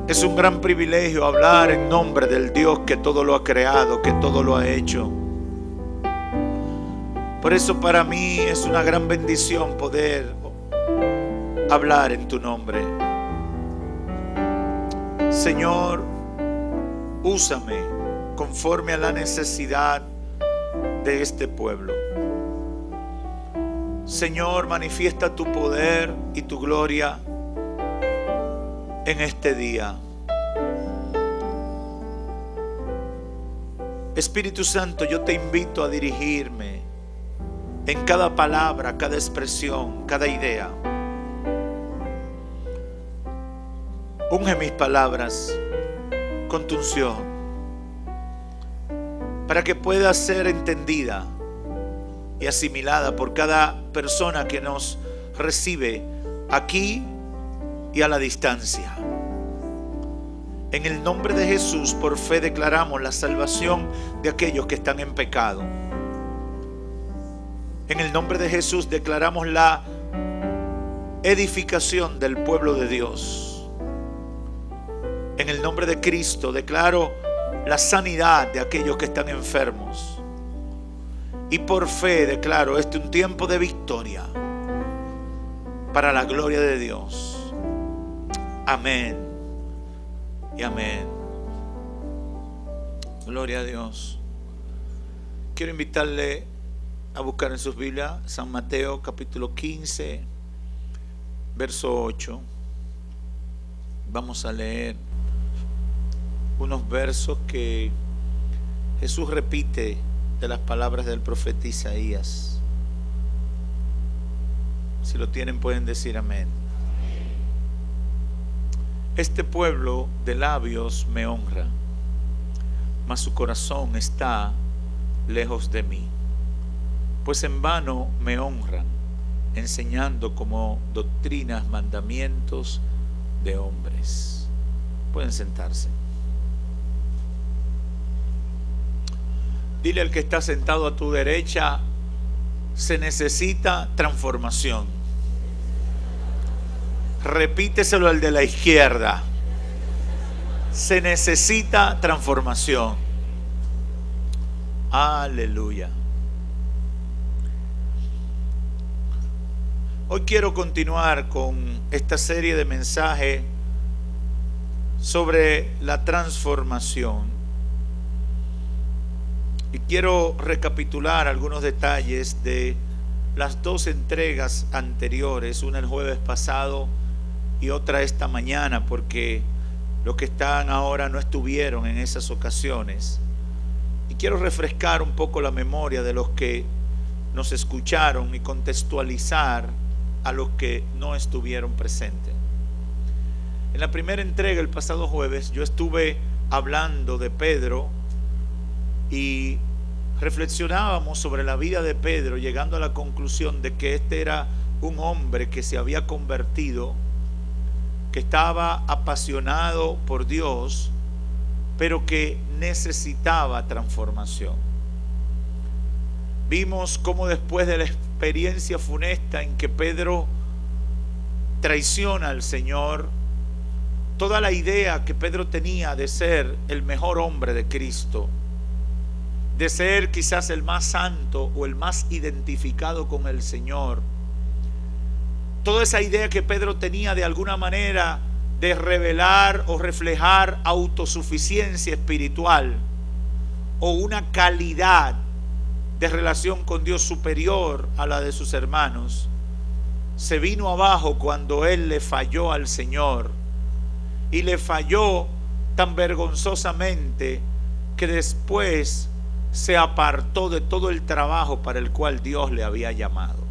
Es un gran privilegio hablar en nombre del Dios que todo lo ha creado, que todo lo ha hecho. Por eso para mí es una gran bendición poder hablar en tu nombre. Señor, úsame conforme a la necesidad de este pueblo. Señor, manifiesta tu poder y tu gloria en este día. Espíritu Santo, yo te invito a dirigirme en cada palabra, cada expresión, cada idea. Unge mis palabras con tu unción para que pueda ser entendida y asimilada por cada persona que nos recibe aquí y a la distancia. En el nombre de Jesús, por fe declaramos la salvación de aquellos que están en pecado. En el nombre de Jesús declaramos la edificación del pueblo de Dios. En el nombre de Cristo declaro la sanidad de aquellos que están enfermos. Y por fe declaro un tiempo de victoria para la gloria de Dios. Amén y amén. Gloria a Dios. Quiero invitarle a buscar en sus Biblias San Mateo capítulo 15, verso 8. Vamos a leer unos versos que Jesús repite de las palabras del profeta Isaías. Si lo tienen pueden decir amén. Este pueblo de labios me honra, mas su corazón está lejos de mí. Pues en vano me honran, enseñando como doctrinas mandamientos de hombres. Pueden sentarse. Dile al que está sentado a tu derecha: se necesita transformación. Repíteselo al de la izquierda: se necesita transformación. Aleluya. Hoy quiero continuar con esta serie de mensajes sobre la transformación. Y quiero recapitular algunos detalles de las dos entregas anteriores, una el jueves pasado y otra esta mañana, porque los que están ahora no estuvieron en esas ocasiones. Y quiero refrescar un poco la memoria de los que nos escucharon y contextualizar a los que no estuvieron presentes. En la primera entrega, el pasado jueves, yo estuve hablando de Pedro y reflexionábamos sobre la vida de Pedro, llegando a la conclusión de que este era un hombre que se había convertido, que estaba apasionado por Dios, pero que necesitaba transformación. Vimos cómo después de la experiencia funesta en que Pedro traiciona al Señor, toda la idea que Pedro tenía de ser el mejor hombre de Cristo, de ser quizás el más santo o el más identificado con el Señor, toda esa idea que Pedro tenía de alguna manera de revelar o reflejar autosuficiencia espiritual o una calidad de relación con Dios superior a la de sus hermanos, se vino abajo cuando él le falló al Señor, y le falló tan vergonzosamente que después se apartó de todo el trabajo para el cual Dios le había llamado.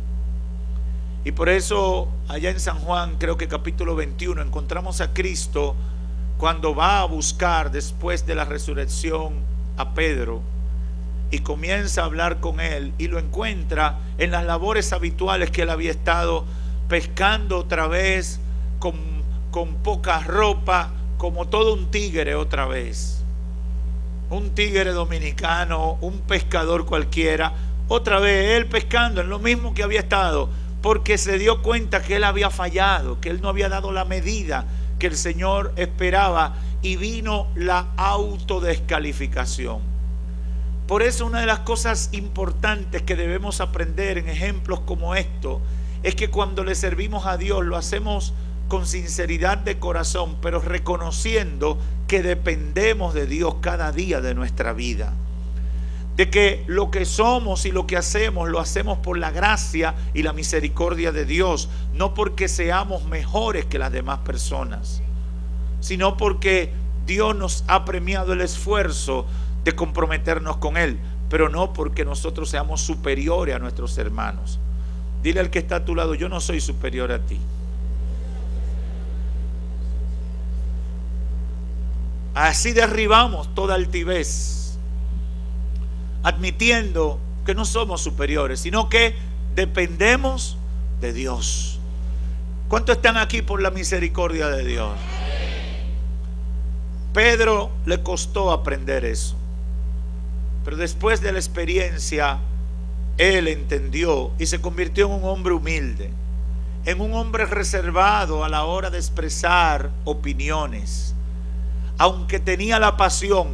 Y por eso allá en San Juan, creo que capítulo 21, encontramos a Cristo cuando va a buscar después de la resurrección a Pedro y comienza a hablar con él, y lo encuentra en las labores habituales que él había estado pescando otra vez, con poca ropa, como todo un tigre otra vez. Un tigre dominicano, un pescador cualquiera, otra vez él pescando en lo mismo que había estado, porque se dio cuenta que él había fallado, que él no había dado la medida que el Señor esperaba y vino la autodescalificación. Por eso una de las cosas importantes que debemos aprender en ejemplos como esto es que cuando le servimos a Dios lo hacemos con sinceridad de corazón, pero reconociendo que dependemos de Dios cada día de nuestra vida. De que lo que somos y lo que hacemos lo hacemos por la gracia y la misericordia de Dios, no porque seamos mejores que las demás personas, sino porque Dios nos ha premiado el esfuerzo de comprometernos con Él, pero no porque nosotros seamos superiores a nuestros hermanos. Dile al que está a tu lado: yo no soy superior a ti. Así derribamos toda altivez, admitiendo que no somos superiores, sino que dependemos de Dios. ¿Cuántos están aquí por la misericordia de Dios? Pedro le costó aprender eso, pero después de la experiencia él entendió y se convirtió en un hombre humilde, en un hombre reservado a la hora de expresar opiniones. Aunque tenía la pasión,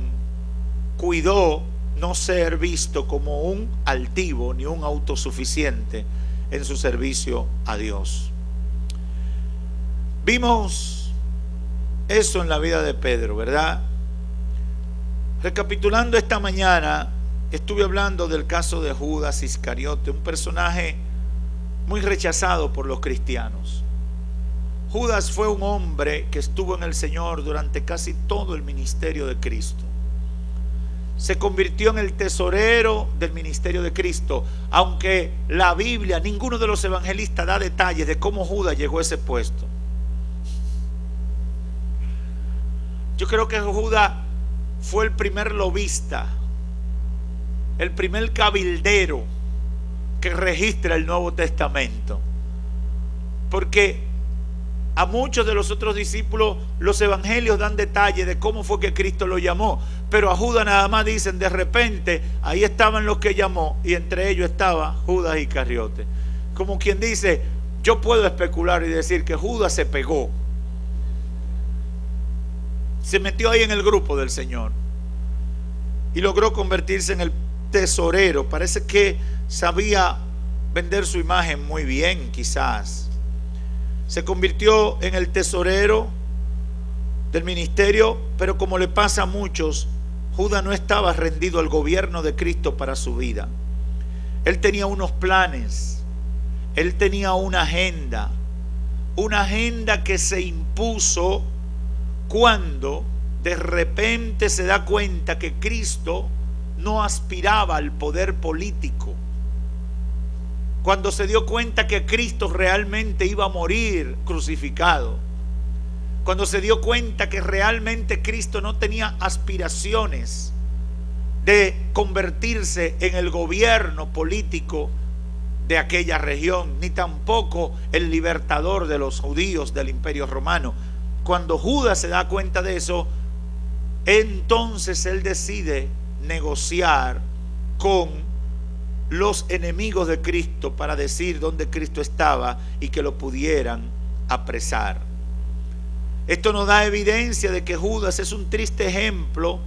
cuidó no ser visto como un altivo ni un autosuficiente en su servicio a Dios. Vimos eso en la vida de Pedro, ¿verdad? Recapitulando esta mañana, estuve hablando del caso de Judas Iscariote, un personaje muy rechazado por los cristianos. Judas fue un hombre que estuvo en el Señor durante casi todo el ministerio de Cristo. Se convirtió en el tesorero del ministerio de Cristo, aunque la Biblia, ninguno de los evangelistas da detalles de cómo Judas llegó a ese puesto. Yo creo que Judas fue el primer lobista, el primer cabildero que registra el Nuevo Testamento, porque a muchos de los otros discípulos los evangelios dan detalles de cómo fue que Cristo lo llamó, pero a Judas nada más dicen: de repente ahí estaban los que llamó y entre ellos estaba Judas Iscariote. Como quien dice, yo puedo especular y decir que Judas se pegó, se metió ahí en el grupo del Señor y logró convertirse en el tesorero. Parece que sabía vender su imagen muy bien, quizás. Se convirtió en el tesorero del ministerio, pero como le pasa a muchos, Judas no estaba rendido al gobierno de Cristo para su vida. Él tenía unos planes, él tenía una agenda que se impuso cuando de repente se da cuenta que Cristo no aspiraba al poder político. Cuando se dio cuenta que Cristo realmente iba a morir crucificado. Cuando se dio cuenta que realmente Cristo no tenía aspiraciones de convertirse en el gobierno político de aquella región, ni tampoco el libertador de los judíos del Imperio Romano. Cuando Judas se da cuenta de eso, entonces él decide negociar con los enemigos de Cristo para decir dónde Cristo estaba y que lo pudieran apresar. Esto nos da evidencia de que Judas es un triste ejemplo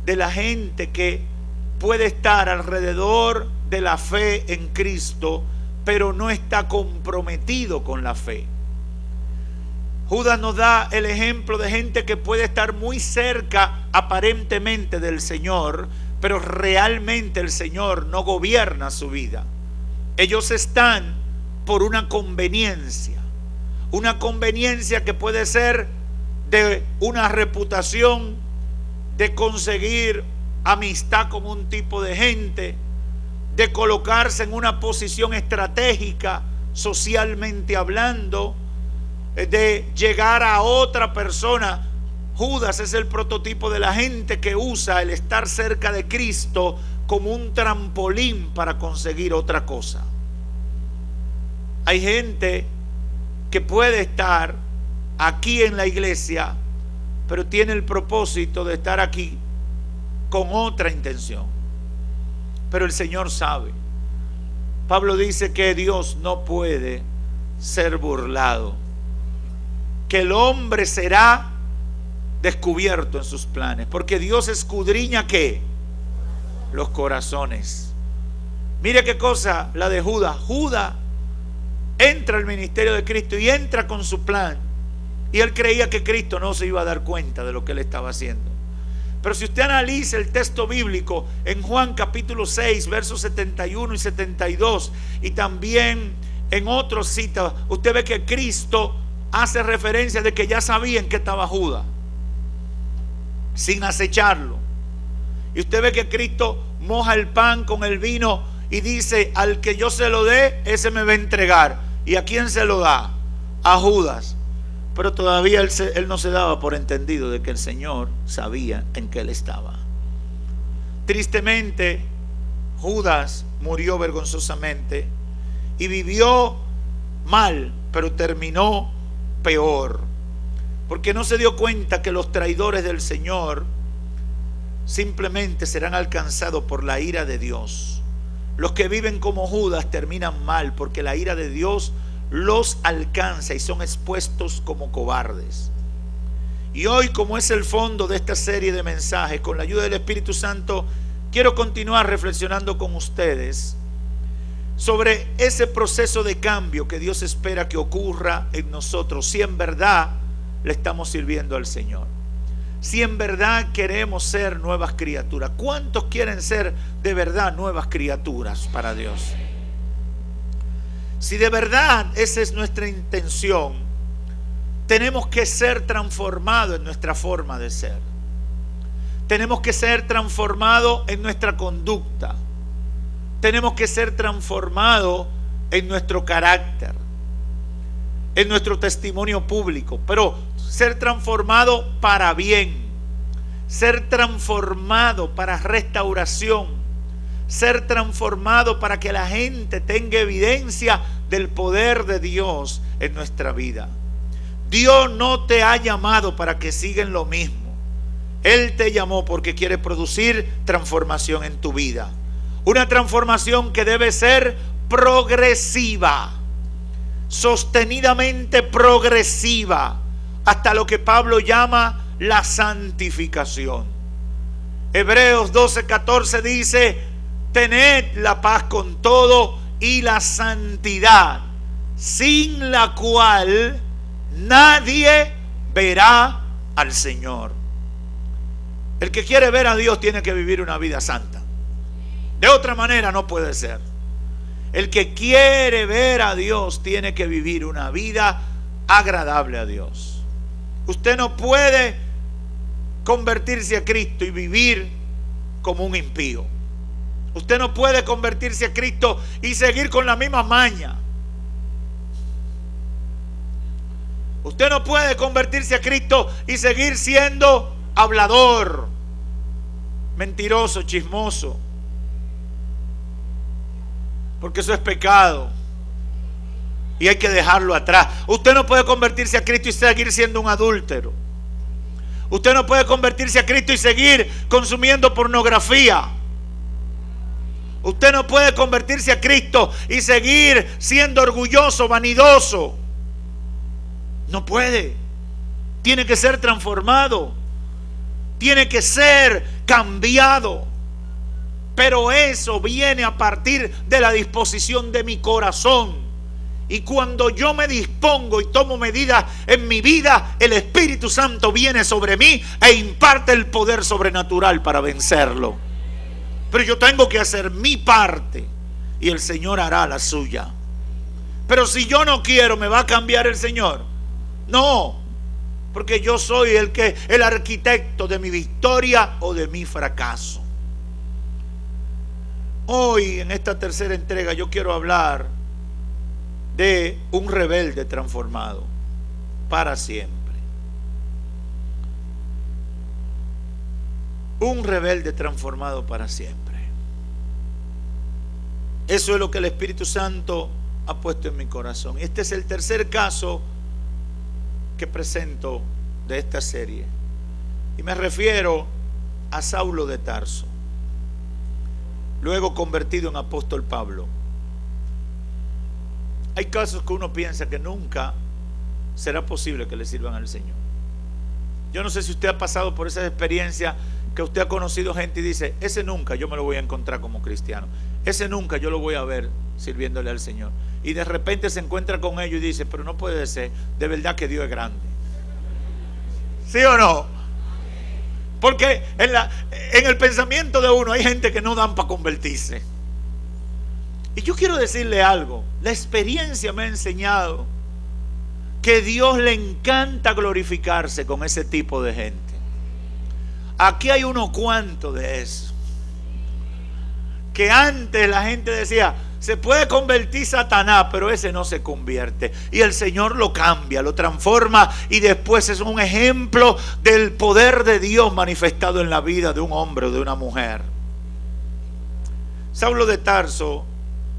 de la gente que puede estar alrededor de la fe en Cristo, pero no está comprometido con la fe. Judas nos da el ejemplo de gente que puede estar muy cerca aparentemente del Señor, pero realmente el Señor no gobierna su vida. Ellos están por una conveniencia que puede ser de una reputación, de conseguir amistad con un tipo de gente, de colocarse en una posición estratégica, socialmente hablando, de llegar a otra persona. Judas es el prototipo de la gente que usa el estar cerca de Cristo como un trampolín para conseguir otra cosa. Hay gente que puede estar aquí en la iglesia, pero tiene el propósito de estar aquí con otra intención. Pero el Señor sabe. Pablo dice que Dios no puede ser burlado. que el hombre será descubierto en sus planes, porque Dios escudriña ¿qué? Los corazones. Mire qué cosa la de Judas. Judas entra al ministerio de Cristo y entra con su plan, y él creía que Cristo no se iba a dar cuenta de lo que él estaba haciendo. Pero si usted analiza el texto bíblico en Juan capítulo 6 versos 71 y 72, y también en otros citas, usted ve que Cristo hace referencia de que ya sabían que estaba Judas, sin acecharlo. Y usted ve que Cristo moja el pan con el vino y dice: al que yo se lo dé, ese me va a entregar. ¿Y a quién se lo da? A Judas. Pero todavía él no se daba por entendido de que el Señor sabía en qué él estaba. Tristemente, Judas murió vergonzosamente y vivió mal, pero terminó peor, porque no se dio cuenta que los traidores del Señor simplemente serán alcanzados por la ira de Dios. Los que viven como Judas terminan mal, porque la ira de Dios los alcanza y son expuestos como cobardes. Y hoy, como es el fondo de esta serie de mensajes, con la ayuda del Espíritu Santo, quiero continuar reflexionando con ustedes sobre ese proceso de cambio que Dios espera que ocurra en nosotros, si en verdad le estamos sirviendo al Señor, si en verdad queremos ser nuevas criaturas. ¿Cuántos quieren ser de verdad nuevas criaturas para Dios? Si de verdad esa es nuestra intención, tenemos que ser transformados en nuestra forma de ser. Tenemos que ser transformados en nuestra conducta. Tenemos que ser transformados en nuestro carácter, en nuestro testimonio público, pero ser transformado para bien, ser transformado para restauración, ser transformado para que la gente tenga evidencia del poder de Dios en nuestra vida. Dios no te ha llamado para que sigan lo mismo. Él te llamó porque quiere producir transformación en tu vida. Una transformación que debe ser progresiva, sostenidamente progresiva, hasta lo que Pablo llama la santificación. Hebreos 12:14 dice: tened la paz con todo y la santidad, sin la cual nadie verá al Señor. El que quiere ver a Dios tiene que vivir una vida santa. De otra manera no puede ser. El que quiere ver a Dios tiene que vivir una vida agradable a Dios. Usted no puede convertirse a Cristo y vivir como un impío. Usted no puede convertirse a Cristo y seguir con la misma maña. Usted no puede convertirse a Cristo y seguir siendo hablador, mentiroso, chismoso, porque eso es pecado y hay que dejarlo atrás. Usted no puede convertirse a Cristo y seguir siendo un adúltero. Usted no puede convertirse a Cristo y seguir consumiendo pornografía. Usted no puede convertirse a Cristo y seguir siendo orgulloso, vanidoso. No puede. Tiene que ser transformado. Tiene que ser cambiado. Pero eso viene a partir de la disposición de mi corazón. Y cuando yo me dispongo y tomo medidas en mi vida, el Espíritu Santo viene sobre mí e imparte el poder sobrenatural para vencerlo. Pero yo tengo que hacer mi parte y el Señor hará la suya. Pero si yo no quiero, ¿me va a cambiar el Señor? No, porque yo soy el arquitecto de mi victoria o de mi fracaso. Hoy, en esta tercera entrega, yo quiero hablar de un rebelde transformado para siempre. Un rebelde transformado para siempre. Eso es lo que el Espíritu Santo ha puesto en mi corazón. Este es el tercer caso que presento de esta serie. Y me refiero a Saulo de Tarso, luego convertido en apóstol Pablo. Hay casos que uno piensa que nunca será posible que le sirvan al Señor. Yo no sé si usted ha pasado por esa experiencia, que usted ha conocido gente y dice, ese nunca yo me lo voy a encontrar como cristiano, ese nunca yo lo voy a ver sirviéndole al Señor, y de repente se encuentra con ellos y dice, pero no puede ser, de verdad que Dios es grande. ¿Sí o no? Porque en el pensamiento de uno hay gente que no dan para convertirse. Y yo quiero decirle algo, la experiencia me ha enseñado que Dios le encanta glorificarse con ese tipo de gente. Aquí hay unos cuantos de eso, que antes la gente decía, se puede convertir Satanás, pero ese no se convierte, y el Señor lo cambia, lo transforma, y después es un ejemplo del poder de Dios manifestado en la vida de un hombre o de una mujer. Saulo de Tarso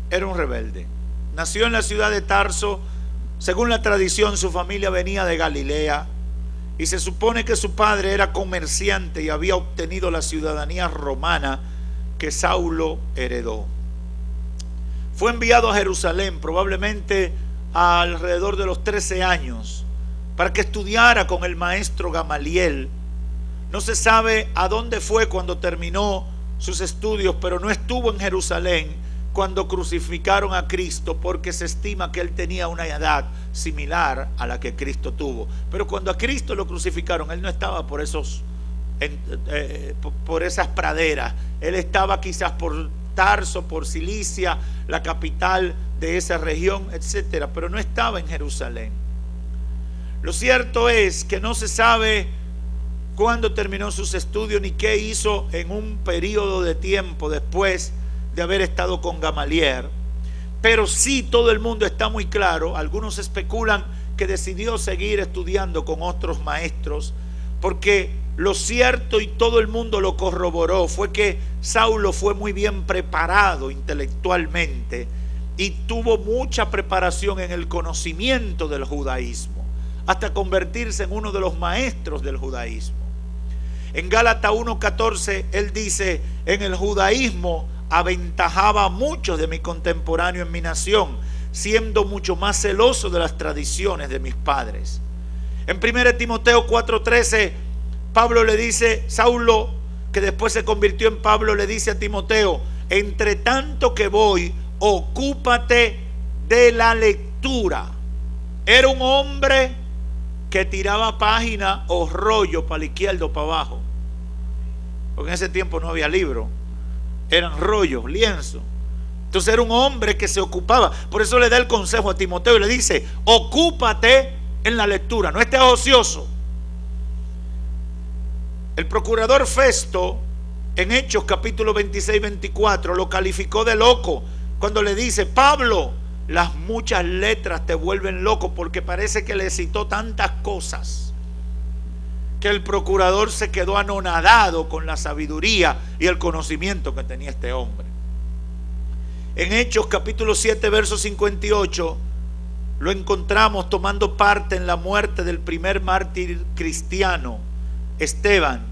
era un rebelde. Nació en la ciudad de Tarso. Según la tradición, su familia venía de Galilea, y se supone que su padre era comerciante y había obtenido la ciudadanía romana que Saulo heredó. Fue enviado a Jerusalén probablemente alrededor de los 13 años para que estudiara con el maestro Gamaliel. No se sabe a dónde fue cuando terminó sus estudios, pero no estuvo en Jerusalén cuando crucificaron a Cristo, porque se estima que él tenía una edad similar a la que Cristo tuvo. Pero cuando a Cristo lo crucificaron, él no estaba por esas praderas. Él estaba quizás por Tarso, por Cilicia, la capital de esa región, etcétera, pero no estaba en Jerusalén. Lo cierto es que no se sabe cuándo terminó sus estudios ni qué hizo en un periodo de tiempo después de haber estado con Gamaliel, pero sí todo el mundo está muy claro. Algunos especulan que decidió seguir estudiando con otros maestros, porque lo cierto, y todo el mundo lo corroboró, fue que Saulo fue muy bien preparado intelectualmente y tuvo mucha preparación en el conocimiento del judaísmo, hasta convertirse en uno de los maestros del judaísmo. En Gálatas 1:14 él dice, en el judaísmo aventajaba a muchos de mis contemporáneos en mi nación, siendo mucho más celoso de las tradiciones de mis padres. En 1 Timoteo 4:13, Pablo le dice, Saulo, que después se convirtió en Pablo, le dice a Timoteo, entre tanto que voy, ocúpate de la lectura. Era un hombre que tiraba página o rollo para la izquierda o para abajo, porque en ese tiempo no había libro, eran rollos, lienzos. Entonces era un hombre que se ocupaba. Por eso le da el consejo a Timoteo y le dice, ocúpate en la lectura, no estés ocioso. El procurador Festo, en Hechos capítulo 26-24, lo calificó de loco cuando le dice, Pablo, las muchas letras te vuelven loco, porque parece que le citó tantas cosas que el procurador se quedó anonadado con la sabiduría y el conocimiento que tenía este hombre. En Hechos capítulo 7 verso 58 lo encontramos tomando parte en la muerte del primer mártir cristiano, Esteban,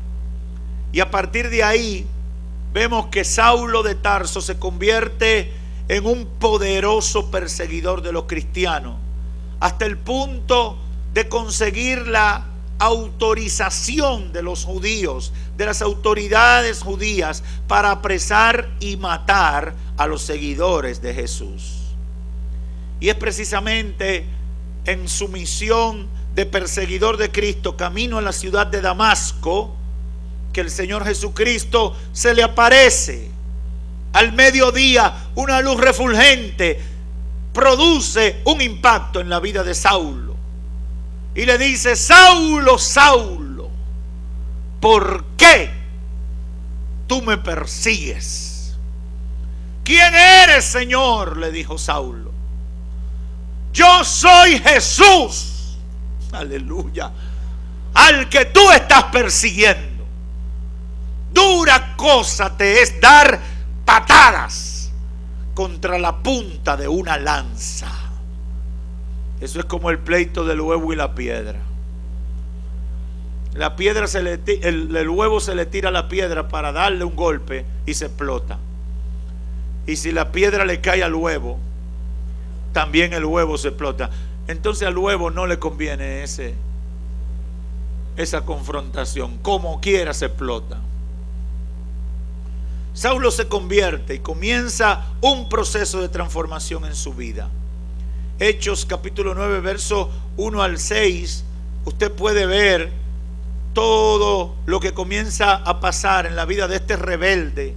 y a partir de ahí vemos que Saulo de Tarso se convierte en un poderoso perseguidor de los cristianos, hasta el punto de conseguir la autorización de los judíos, de las autoridades judías, para apresar y matar a los seguidores de Jesús. Y es precisamente en su misión de perseguidor de Cristo, camino a la ciudad de Damasco, que el Señor Jesucristo se le aparece. Al mediodía, una luz refulgente produce un impacto en la vida de Saulo. Y le dice, Saulo, Saulo, ¿por qué tú me persigues? ¿Quién eres, Señor?, le dijo Saulo. Yo soy Jesús, aleluya, al que tú estás persiguiendo. Dura cosa te es dar patadas contra la punta de una lanza. Eso es como el pleito del huevo y la piedra. La piedra el huevo se le tira a la piedra para darle un golpe y se explota. Y si la piedra le cae al huevo, también el huevo se explota. entonces al huevo no le conviene esa confrontación. Como quiera se explota. Saulo se convierte y comienza un proceso de transformación en su vida. Hechos capítulo 9, verso 1 al 6, usted puede ver todo lo que comienza a pasar en la vida de este rebelde,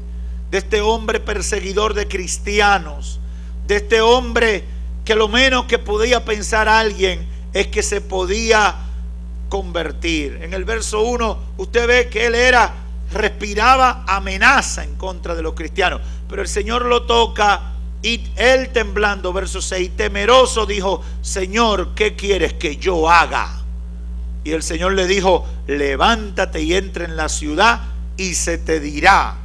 de este hombre perseguidor de cristianos, de este hombre que lo menos que podía pensar alguien es que se podía convertir. En el verso 1 usted ve que él respiraba amenaza en contra de los cristianos, pero el Señor lo toca y él temblando, verso 6, temeroso dijo: Señor, ¿qué quieres que yo haga? Y el Señor le dijo: levántate y entra en la ciudad y se te dirá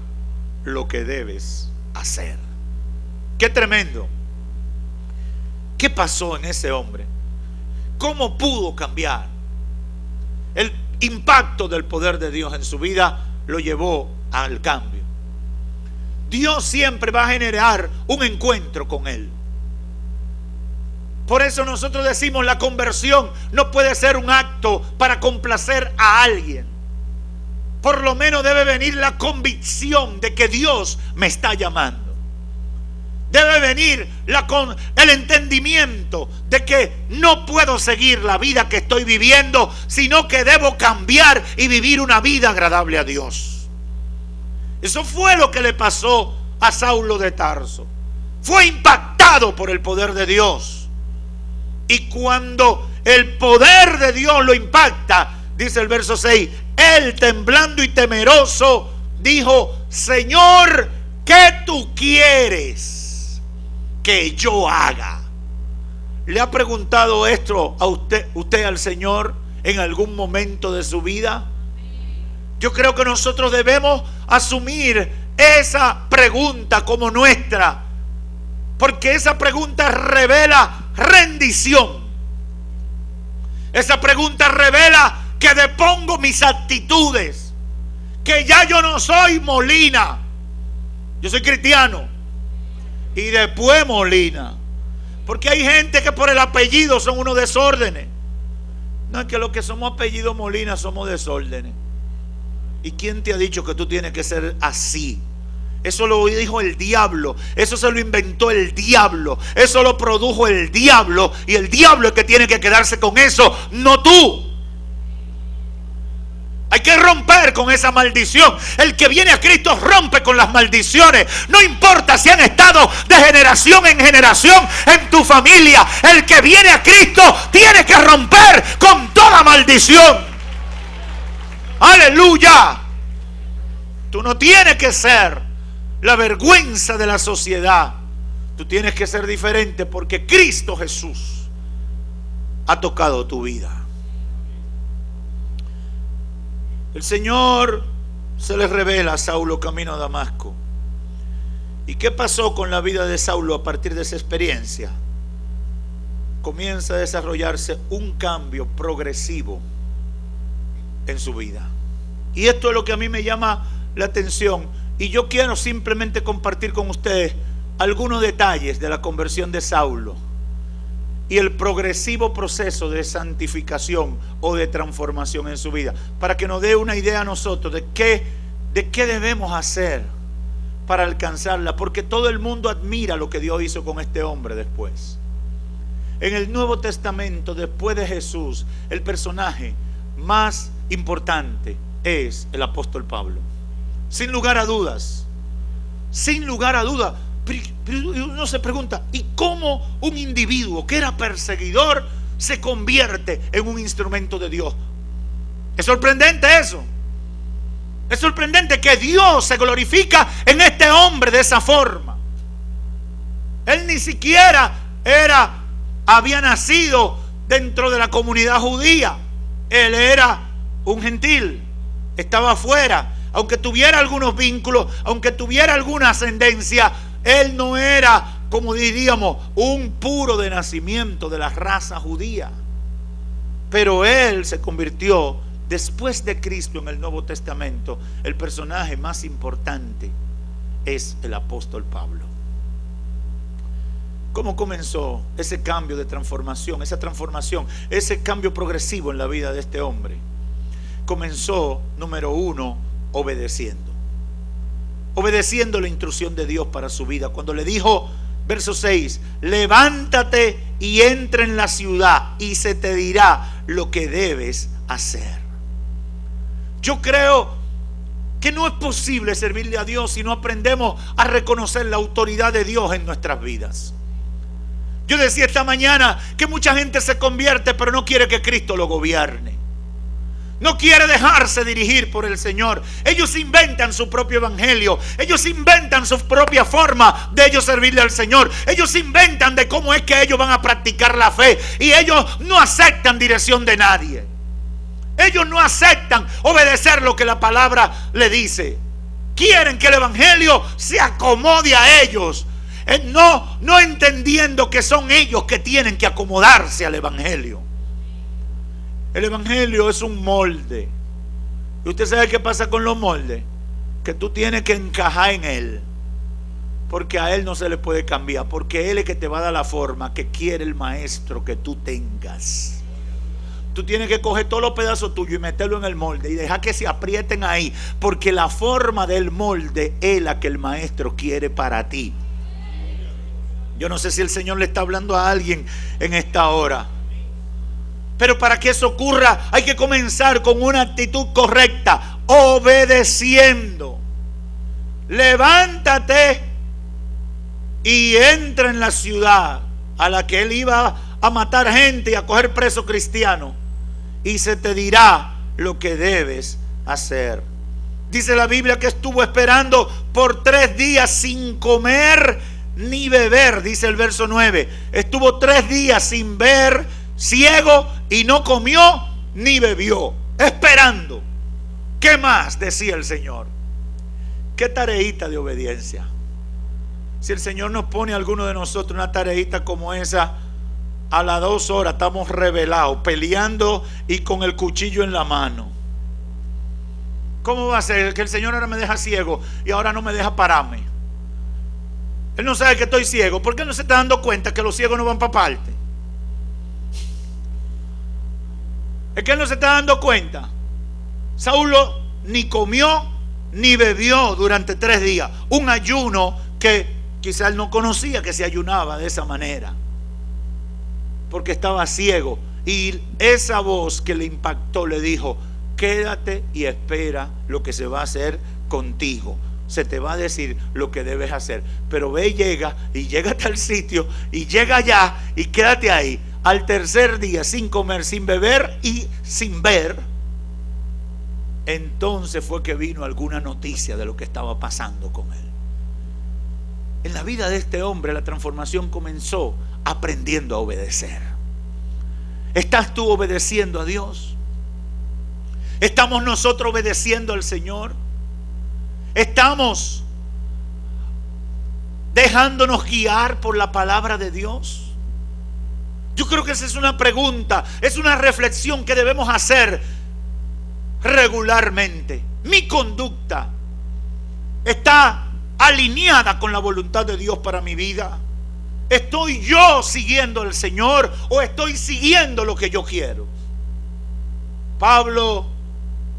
lo que debes hacer. Qué tremendo. ¿Qué pasó en ese hombre? ¿Cómo pudo cambiar? El impacto del poder de Dios en su vida lo llevó al cambio. Dios siempre va a generar un encuentro con él. Por eso nosotros decimos: la conversión no puede ser un acto para complacer a alguien. Por lo menos debe venir la convicción de que Dios me está llamando. Debe venir el entendimiento de que no puedo seguir la vida que estoy viviendo, sino que debo cambiar y vivir una vida agradable a Dios. Eso fue lo que le pasó a Saulo de Tarso. Fue impactado por el poder de Dios. Y cuando el poder de Dios lo impacta, dice el verso 6, él temblando y temeroso dijo: Señor, ¿qué tú quieres que yo haga? ¿Le ha preguntado esto a usted al Señor en algún momento de su vida? Yo creo que nosotros debemos asumir esa pregunta como nuestra, porque esa pregunta revela rendición. Esa pregunta revela que depongo mis actitudes, que ya yo no soy Molina, yo soy cristiano y después Molina, porque hay gente que por el apellido son unos desórdenes. No, es que los que somos apellido Molina somos desórdenes. ¿Y quién te ha dicho que tú tienes que ser así? Eso lo dijo el diablo. Eso se lo inventó el diablo. Eso lo produjo el diablo. Y el diablo es que tiene que quedarse con eso, no tú. Hay que romper con esa maldición. El que viene a Cristo rompe con las maldiciones. No importa si han estado de generación en generación en tu familia. El que viene a Cristo tiene que romper con toda maldición. Aleluya. Tú no tienes que ser la vergüenza de la sociedad. Tú tienes que ser diferente porque Cristo Jesús ha tocado tu vida. El Señor se le revela a Saulo camino a Damasco. ¿Y qué pasó con la vida de Saulo a partir de esa experiencia? Comienza a desarrollarse un cambio progresivo en su vida. Y esto es lo que a mí me llama la atención. Y yo quiero simplemente compartir con ustedes algunos detalles de la conversión de Saulo y el progresivo proceso de santificación o de transformación en su vida, para que nos dé una idea a nosotros de qué debemos hacer para alcanzarla, porque todo el mundo admira lo que Dios hizo con este hombre después. En el Nuevo Testamento, después de Jesús, el personaje más importante es el apóstol Pablo. Sin lugar a dudas. Sin lugar a dudas. Pero uno se pregunta, ¿y cómo un individuo que era perseguidor se convierte en un instrumento de Dios? Es sorprendente eso. Es sorprendente que Dios se glorifica en este hombre de esa forma. Él ni siquiera había nacido dentro de la comunidad judía. Él era un gentil, estaba afuera. Aunque tuviera algunos vínculos, aunque tuviera alguna ascendencia, él no era, como diríamos, un puro de nacimiento de la raza judía. Pero él se convirtió, después de Cristo en el Nuevo Testamento, el personaje más importante es el apóstol Pablo. ¿Cómo comenzó ese cambio de transformación, esa transformación, ese cambio progresivo en la vida de este hombre? Comenzó, número uno, obedeciendo. Obedeciendo la instrucción de Dios para su vida. Cuando le dijo, verso 6, levántate y entra en la ciudad y se te dirá lo que debes hacer. Yo creo que no es posible servirle a Dios si no aprendemos a reconocer la autoridad de Dios en nuestras vidas. Yo decía esta mañana que mucha gente se convierte, pero no quiere que Cristo lo gobierne. No quiere dejarse dirigir por el Señor. Ellos inventan su propio evangelio. Ellos inventan su propia forma de ellos servirle al Señor. Ellos inventan de cómo es que ellos van a practicar la fe. Y ellos no aceptan dirección de nadie. Ellos no aceptan obedecer lo que la palabra le dice. Quieren que el evangelio se acomode a ellos. No entendiendo que son ellos que tienen que acomodarse al evangelio. El evangelio es un molde. ¿Y usted sabe qué pasa con los moldes? Que tú tienes que encajar en él. Porque a él no se le puede cambiar. Porque él es que te va a dar la forma que quiere el maestro que tú tengas. Tú tienes que coger todos los pedazos tuyos y meterlo en el molde y dejar que se aprieten ahí. Porque la forma del molde es la que el maestro quiere para ti. Yo no sé si el Señor le está hablando a alguien en esta hora. Pero para que eso ocurra hay que comenzar con una actitud correcta, obedeciendo. Levántate y entra en la ciudad a la que él iba a matar gente y a coger presos cristianos, y se te dirá lo que debes hacer. Dice la Biblia que estuvo esperando por 3 días sin comer ni beber, dice el verso 9. Estuvo 3 días sin ver, ciego, y no comió ni bebió, esperando. ¿Qué más? Decía el Señor. ¿Qué tareita de obediencia? Si el Señor nos pone a alguno de nosotros una tareita como esa, a las 2 horas estamos rebelados, peleando y con el cuchillo en la mano. ¿Cómo va a ser que el Señor ahora me deja ciego y ahora no me deja pararme? Él no sabe que estoy ciego. ¿Por qué no se está dando cuenta que los ciegos no van para parte? Es que él no se está dando cuenta. Saulo ni comió ni bebió durante 3 días. Un ayuno que quizás él no conocía que se ayunaba de esa manera, porque estaba ciego. Y esa voz que le impactó le dijo: quédate y espera lo que se va a hacer contigo. Se te va a decir lo que debes hacer. Pero ve y llega hasta el sitio y llega allá y quédate ahí. Al 3er día, sin comer, sin beber y sin ver, entonces fue que vino alguna noticia de lo que estaba pasando con él. En la vida de este hombre la transformación comenzó aprendiendo a obedecer. ¿Estás tú obedeciendo a Dios? ¿Estamos nosotros obedeciendo al Señor? ¿Estamos dejándonos guiar por la palabra de Dios? Yo creo que esa es una pregunta, es una reflexión que debemos hacer regularmente. ¿Mi conducta está alineada con la voluntad de Dios para mi vida? ¿Estoy yo siguiendo al Señor o estoy siguiendo lo que yo quiero? Pablo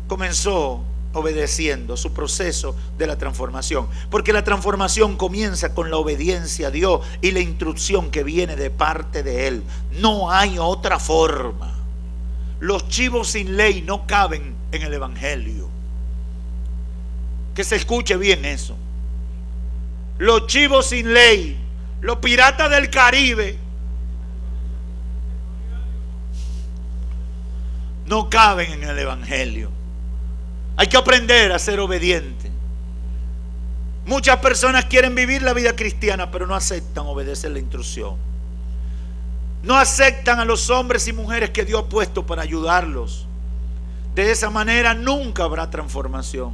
comenzó obedeciendo su proceso de la transformación, porque la transformación comienza con la obediencia a Dios y la instrucción que viene de parte de Él. No hay otra forma. Los chivos sin ley no caben en el evangelio. Que se escuche bien eso. Los chivos sin ley, los piratas del Caribe, no caben en el evangelio. Hay que aprender a ser obediente. Muchas personas quieren vivir la vida cristiana, pero no aceptan obedecer la instrucción. No aceptan a los hombres y mujeres que Dios ha puesto para ayudarlos. De esa manera nunca habrá transformación.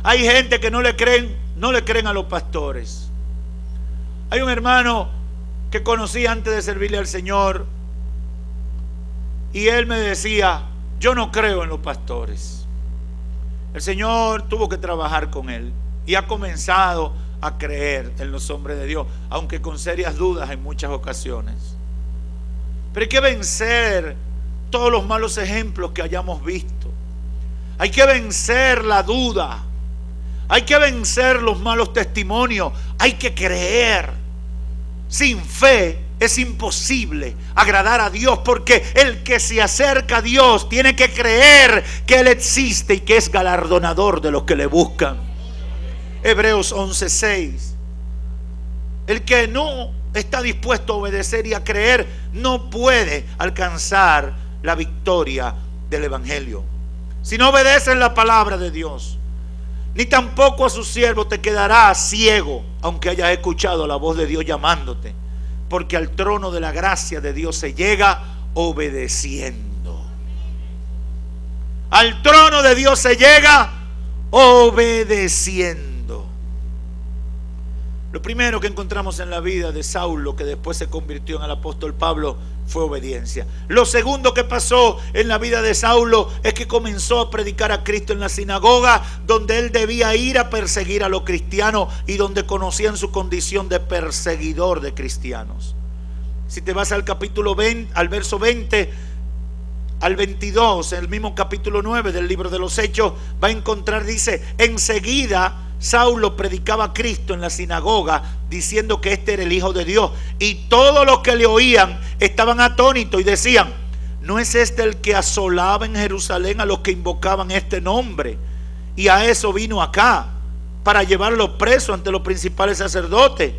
Hay gente que no le creen a los pastores. Hay un hermano que conocí antes de servirle al Señor, y él me decía: yo no creo en los pastores. El Señor tuvo que trabajar con él y ha comenzado a creer en los hombres de Dios, aunque con serias dudas en muchas ocasiones. Pero hay que vencer todos los malos ejemplos que hayamos visto. Hay que vencer la duda. Hay que vencer los malos testimonios. Hay que creer. Sin fe es imposible agradar a Dios, porque el que se acerca a Dios tiene que creer que Él existe y que es galardonador de los que le buscan. Hebreos 11:6. El que no está dispuesto a obedecer y a creer no puede alcanzar la victoria del Evangelio. Si no obedeces la palabra de Dios, ni tampoco a su siervo, te quedarás ciego, aunque hayas escuchado la voz de Dios llamándote, porque al trono de la gracia de Dios se llega obedeciendo. Al trono de Dios se llega obedeciendo. Lo primero que encontramos en la vida de Saulo, que después se convirtió en el apóstol Pablo, fue obediencia. Lo segundo que pasó en la vida de Saulo es que comenzó a predicar a Cristo en la sinagoga, donde él debía ir a perseguir a los cristianos y donde conocían su condición de perseguidor de cristianos. Si te vas al capítulo 20, al verso 20 al 22, en el mismo capítulo 9 del libro de los Hechos, va a encontrar, dice: enseguida Saulo predicaba a Cristo en la sinagoga, diciendo que este era el Hijo de Dios, y todos los que le oían estaban atónitos y decían: ¿no es este el que asolaba en Jerusalén a los que invocaban este nombre? Y a eso vino acá, para llevarlo preso ante los principales sacerdotes.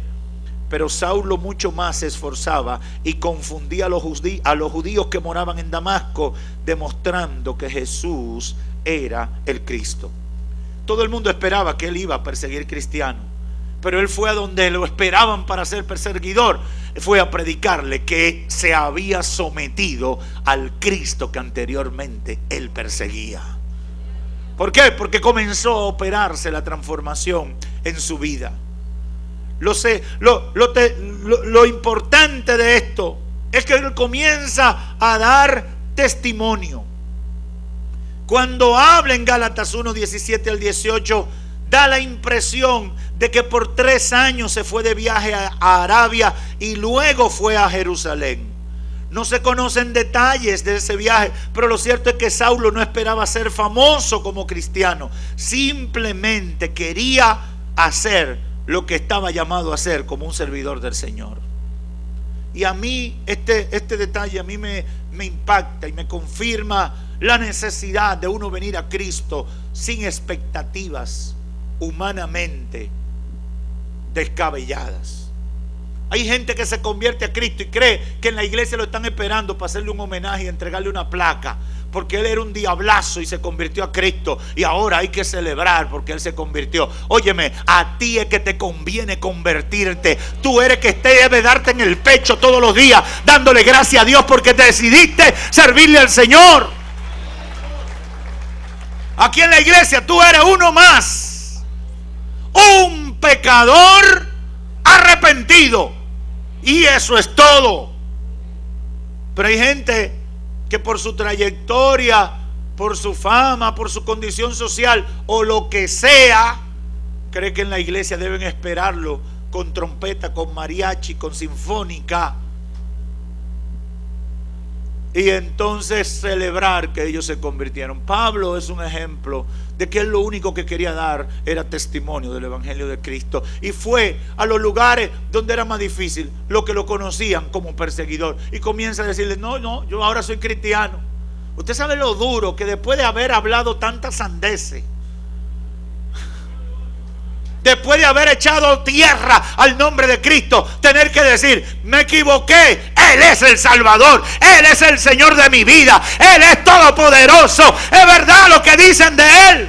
Pero Saulo mucho más se esforzaba y confundía a los judíos que moraban en Damasco, demostrando que Jesús era el Cristo. Todo el mundo esperaba que él iba a perseguir cristianos, pero él fue a donde lo esperaban para ser perseguidor. Fue a predicarle que se había sometido al Cristo que anteriormente él perseguía. ¿Por qué? Porque comenzó a operarse la transformación en su vida. Lo importante de esto es que él comienza a dar testimonio. Cuando habla en Gálatas 1, 17 al 18, da la impresión de que por 3 años se fue de viaje a Arabia y luego fue a Jerusalén. No se conocen detalles de ese viaje, pero lo cierto es que Saulo no esperaba ser famoso como cristiano. Simplemente quería hacer lo que estaba llamado a hacer como un servidor del Señor. Y a mí este detalle a mí me impacta y me confirma la necesidad de uno venir a Cristo sin expectativas humanamente descabelladas. Hay gente que se convierte a Cristo y cree que en la iglesia lo están esperando para hacerle un homenaje y entregarle una placa, porque él era un diablazo y se convirtió a Cristo, y ahora hay que celebrar porque él se convirtió. Óyeme, a ti es que te conviene convertirte. Tú eres que debe darte en el pecho todos los días, dándole gracias a Dios porque te decidiste servirle al Señor. Aquí en la iglesia tú eres uno más, un pecador arrepentido, y eso es todo. Pero hay gente que por su trayectoria, por su fama, por su condición social o lo que sea, cree que en la iglesia deben esperarlo con trompeta, con mariachi, con sinfónica, y entonces celebrar que ellos se convirtieron. Pablo es un ejemplo de que él lo único que quería dar era testimonio del Evangelio de Cristo, y fue a los lugares donde era más difícil, los que lo conocían como perseguidor, y comienza a decirles: no, yo ahora soy cristiano. Usted sabe lo duro que después de haber hablado tantas sandeces, después de haber echado tierra al nombre de Cristo, tener que decir: me equivoqué, Él es el Salvador, Él es el Señor de mi vida, Él es todopoderoso, es verdad lo que dicen de Él.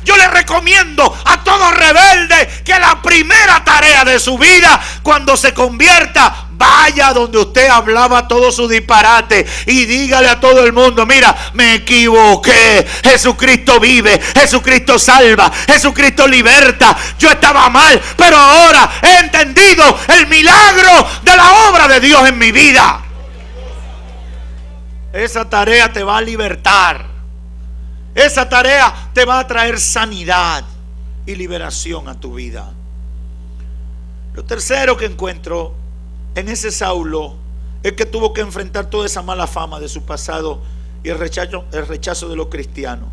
Yo le recomiendo a todo rebelde que la primera tarea de su vida, cuando se convierta, vaya donde usted hablaba todo su disparate y dígale a todo el mundo: mira, me equivoqué, Jesucristo vive, Jesucristo salva, Jesucristo liberta. Yo estaba mal, pero ahora he entendido el milagro de la obra de Dios en mi vida. Esa tarea te va a libertar. Esa tarea te va a traer sanidad. y liberación a tu vida. Lo tercero que encuentro en ese Saulo es que tuvo que enfrentar toda esa mala fama de su pasado y el rechazo de los cristianos,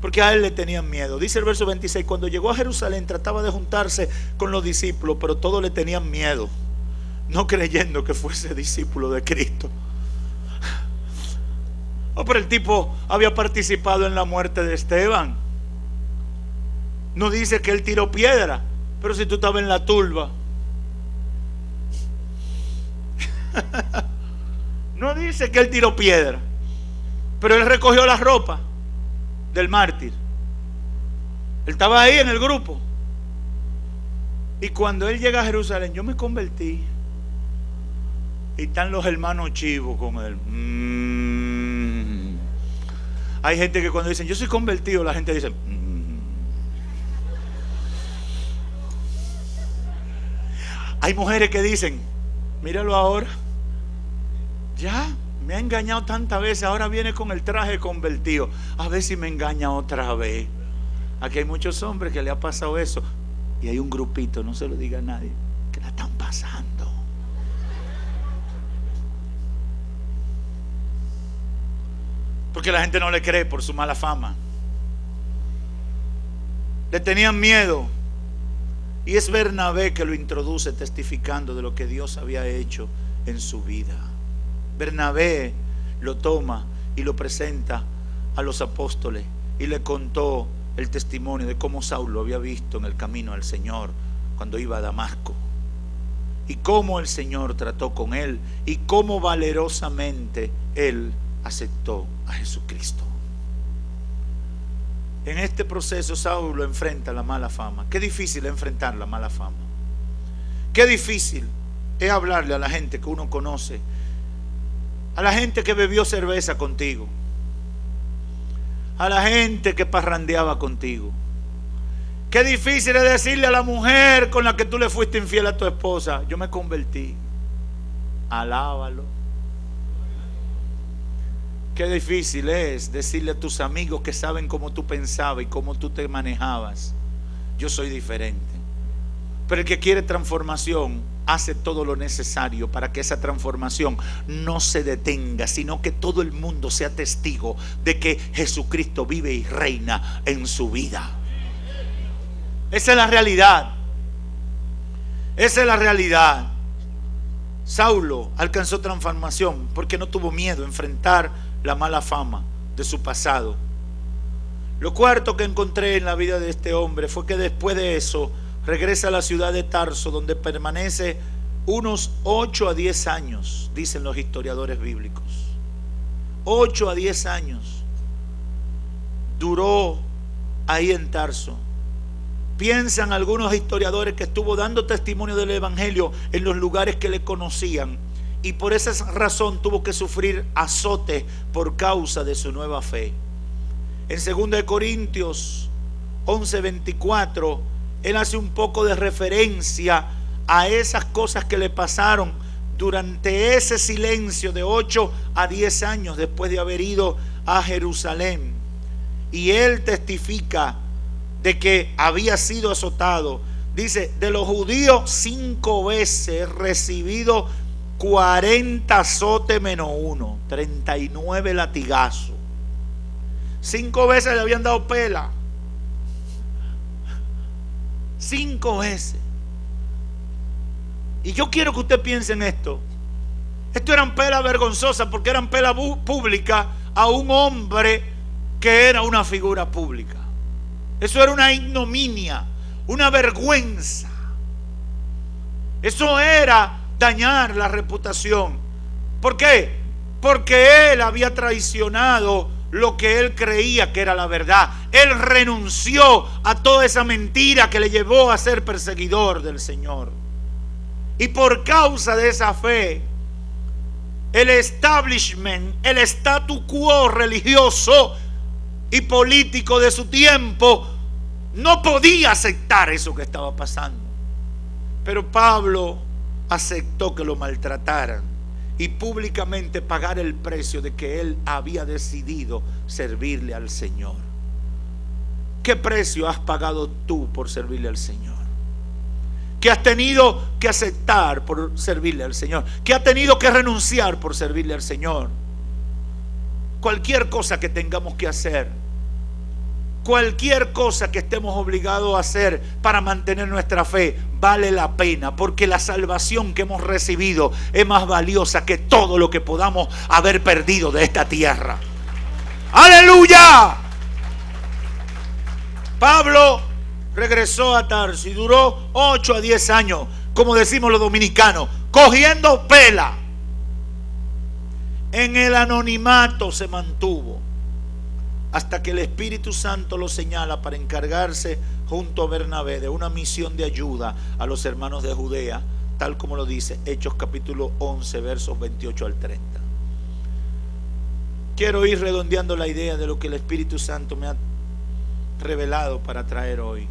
porque a él le tenían miedo. Dice el verso 26: cuando llegó a Jerusalén trataba de juntarse con los discípulos, pero todos le tenían miedo, no creyendo que fuese discípulo de Cristo. Oh, pero el tipo había participado en la muerte de Esteban. No dice que él tiró piedra, pero si tú estabas en la turba. No dice que él tiró piedra, pero él recogió la ropa del mártir. Él estaba ahí en el grupo. Y cuando él llega a Jerusalén: yo me convertí. Y están los hermanos chivos con él. Hay gente que cuando dicen yo soy convertido, la gente dice Hay mujeres que dicen: míralo ahora, ya me ha engañado tantas veces, ahora viene con el traje convertido, a ver si me engaña otra vez. Aquí hay muchos hombres que le ha pasado eso, y hay un grupito, no se lo diga a nadie, que la están pasando. Porque la gente no le cree por su mala fama. Le tenían miedo. Y es Bernabé que lo introduce testificando de lo que Dios había hecho en su vida. Bernabé lo toma y lo presenta a los apóstoles y le contó el testimonio de cómo Saulo había visto en el camino al Señor cuando iba a Damasco, y cómo el Señor trató con él y cómo valerosamente él aceptó a Jesucristo. En este proceso Saulo enfrenta la mala fama. Qué difícil es enfrentar la mala fama. Qué difícil es hablarle a la gente que uno conoce, a la gente que bebió cerveza contigo, a la gente que parrandeaba contigo. Qué difícil es decirle a la mujer con la que tú le fuiste infiel a tu esposa: yo me convertí. Alábalo. Qué difícil es decirle a tus amigos que saben cómo tú pensabas y cómo tú te manejabas: yo soy diferente. Pero el que quiere transformación hace todo lo necesario para que esa transformación no se detenga, sino que todo el mundo sea testigo de que Jesucristo vive y reina en su vida. Esa es la realidad. Esa es la realidad. Saulo alcanzó transformación porque no tuvo miedo a enfrentar la mala fama de su pasado. Lo cuarto que encontré en la vida de este hombre fue que después de eso regresa a la ciudad de Tarso, donde permanece unos 8 a 10 años, dicen los historiadores bíblicos. 8 a 10 años duró ahí en Tarso. Piensan algunos historiadores que estuvo dando testimonio del evangelio en los lugares que le conocían, y por esa razón tuvo que sufrir azotes por causa de su nueva fe. En 2 Corintios 11:24 él hace un poco de referencia a esas cosas que le pasaron durante ese silencio de 8 a 10 años después de haber ido a Jerusalén. Y él testifica de que había sido azotado. Dice: de los judíos 5 veces recibido 40 azotes menos 1, 39 latigazos. 5 veces le habían dado pela. 5 veces. Y yo quiero que usted piense en esto. Esto eran pelas vergonzosas, porque eran pelas públicas a un hombre que era una figura pública. Eso era una ignominia, una vergüenza. Eso era dañar la reputación. ¿Por qué? Porque él había traicionado lo que él creía que era la verdad. Él renunció a toda esa mentira que le llevó a ser perseguidor del Señor. Y por causa de esa fe, el establishment, el statu quo religioso y político de su tiempo no podía aceptar eso que estaba pasando. Pero Pablo aceptó que lo maltrataran y públicamente pagar el precio de que él había decidido servirle al Señor. ¿Qué precio has pagado tú por servirle al Señor? ¿Qué has tenido que aceptar por servirle al Señor? ¿Qué has tenido que renunciar por servirle al Señor? Cualquier cosa que tengamos que hacer, cualquier cosa que estemos obligados a hacer para mantener nuestra fe, vale la pena, porque la salvación que hemos recibido es más valiosa que todo lo que podamos haber perdido de esta tierra. ¡Aleluya! Pablo regresó a Tarso y duró 8 a 10 años, como decimos los dominicanos, cogiendo pela. En el anonimato se mantuvo hasta que el Espíritu Santo lo señala para encargarse junto a Bernabé de una misión de ayuda a los hermanos de Judea, tal como lo dice Hechos capítulo 11 versos 28 al 30. Quiero ir redondeando la idea de lo que el Espíritu Santo me ha revelado para traer hoy.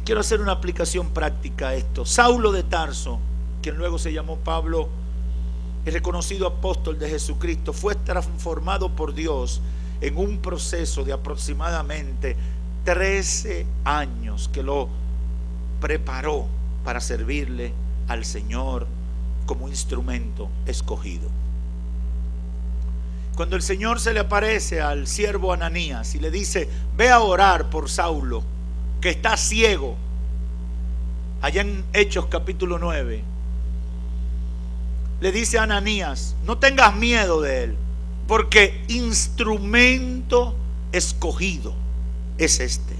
Quiero hacer una aplicación práctica a esto. Saulo de Tarso, quien luego se llamó Pablo, el reconocido apóstol de Jesucristo, fue transformado por Dios en un proceso de aproximadamente 13 años que lo preparó para servirle al Señor como instrumento escogido. Cuando el Señor se le aparece al siervo Ananías y le dice: ve a orar por Saulo, que está ciego, allá en Hechos capítulo 9, le dice a Ananías: no tengas miedo de él, porque instrumento escogido es este.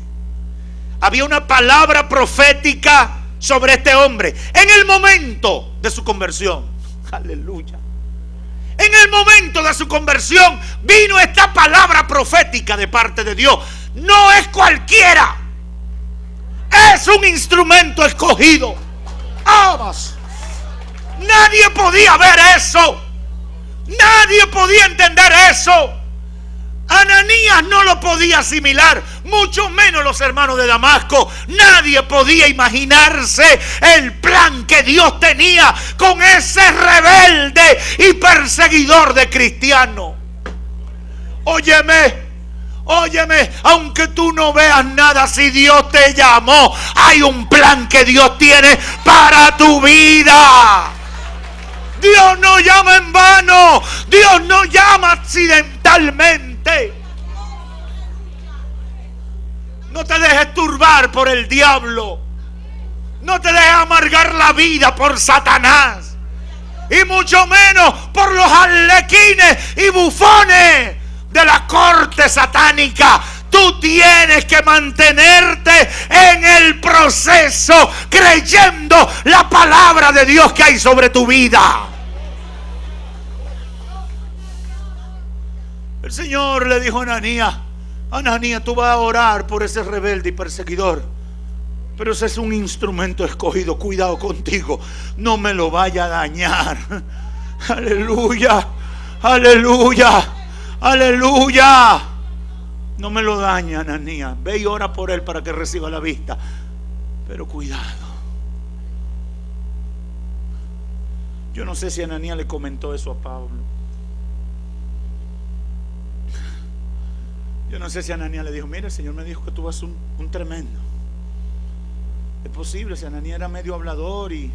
Había una palabra profética sobre este hombre en el momento de su conversión. Aleluya. En el momento de su conversión vino esta palabra profética de parte de Dios. No es cualquiera, es un instrumento escogido. ¡Vamos! Nadie podía ver eso. Nadie podía entender eso. Ananías no lo podía asimilar, mucho menos los hermanos de Damasco. Nadie podía imaginarse el plan que Dios tenía con ese rebelde y perseguidor de cristianos. Óyeme, aunque tú no veas nada, si Dios te llamó, hay un plan que Dios tiene para tu vida. Dios no llama en vano, Dios no llama accidentalmente. No te dejes turbar por el diablo, no te dejes amargar la vida por Satanás, y mucho menos por los arlequines y bufones de la corte satánica. Tú tienes que mantenerte en el proceso, creyendo la palabra de Dios que hay sobre tu vida. El Señor le dijo a Ananías: Ananías, tú vas a orar por ese rebelde y perseguidor, pero ese es un instrumento escogido. Cuidado contigo, no me lo vaya a dañar. Aleluya, aleluya, aleluya. No me lo daña, Ananías. Ve y ora por él para que reciba la vista. Pero cuidado. Yo no sé si Ananías le comentó eso a Pablo. Yo no sé si Ananías le dijo: mira, el Señor me dijo que tú vas un tremendo. Es posible, si Ananías era medio hablador y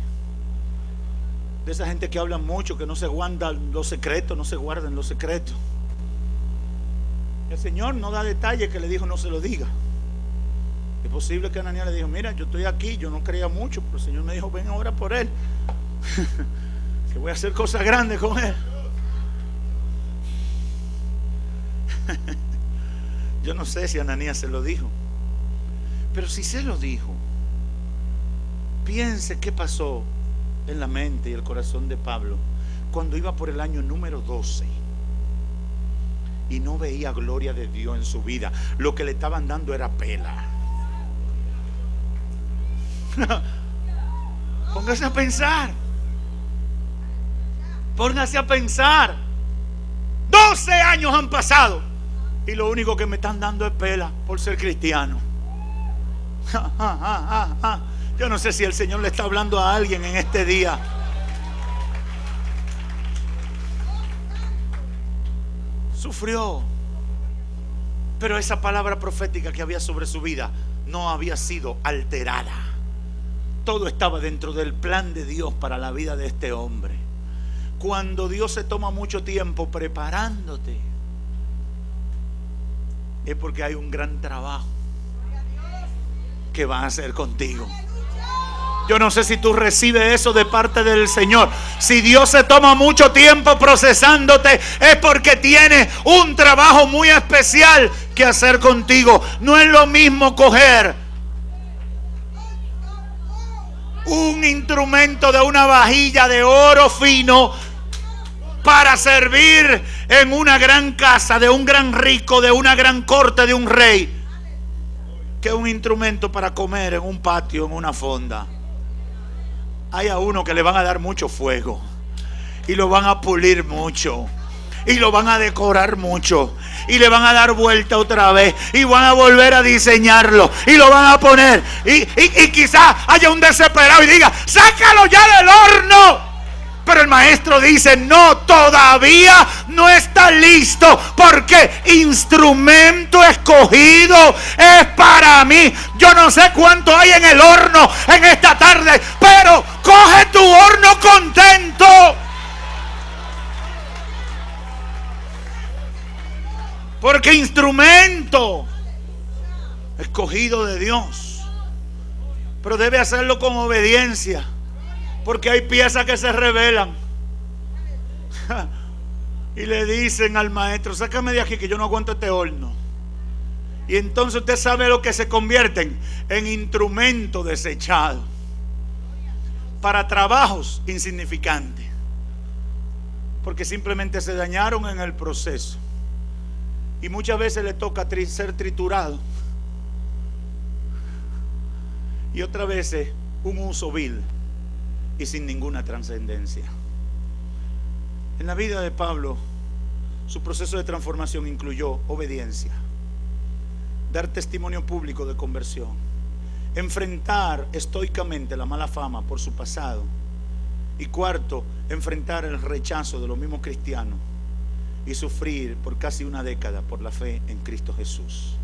de esa gente que habla mucho, que no se guardan los secretos, no se guardan los secretos. El Señor no da detalle que le dijo no se lo diga. Es posible que Ananías le dijo: mira, yo estoy aquí, yo no creía mucho, pero el Señor me dijo: ven ahora por él, que voy a hacer cosas grandes con él. Yo no sé si Ananías se lo dijo, pero si se lo dijo, piense qué pasó en la mente y el corazón de Pablo cuando iba por el año número 12 y no veía gloria de Dios en su vida. Lo que le estaban dando era pela. Póngase a pensar. Póngase a pensar. 12 años han pasado y lo único que me están dando es pela por ser cristiano. Yo no sé si el Señor le está hablando a alguien en este día. Sufrió Pero esa palabra profética que había sobre su vida no había sido alterada. Todo estaba dentro del plan de Dios para la vida de este hombre. Cuando Dios se toma mucho tiempo preparándote, es porque hay un gran trabajo que va a hacer contigo. Yo no sé si tú recibes eso de parte del Señor. Si Dios se toma mucho tiempo procesándote, es porque tiene un trabajo muy especial que hacer contigo. No es lo mismo coger un instrumento de una vajilla de oro fino para servir en una gran casa de un gran rico, de una gran corte de un rey, que un instrumento para comer en un patio, en una fonda. Hay a uno que le van a dar mucho fuego y lo van a pulir mucho y lo van a decorar mucho y le van a dar vuelta otra vez y van a volver a diseñarlo y lo van a poner y quizás haya un desesperado y diga: sácalo ya del horno. Pero el maestro dice: no, todavía no está listo, porque instrumento escogido es para mí. Yo no sé cuánto hay en el horno en esta tarde, pero coge tu horno contento. Porque instrumento escogido de Dios. Pero debe hacerlo con obediencia. Porque hay piezas que se rebelan y le dicen al maestro: sácame de aquí que yo no aguanto este horno. Y entonces usted sabe lo que se convierten en instrumentos desechados para trabajos insignificantes, porque simplemente se dañaron en el proceso. Y muchas veces le toca ser triturado, y otras veces un uso vil y sin ninguna trascendencia. En la vida de Pablo, su proceso de transformación incluyó obediencia, dar testimonio público de conversión, enfrentar estoicamente la mala fama por su pasado, y cuarto, enfrentar el rechazo de los mismos cristianos y sufrir por casi una década por la fe en Cristo Jesús.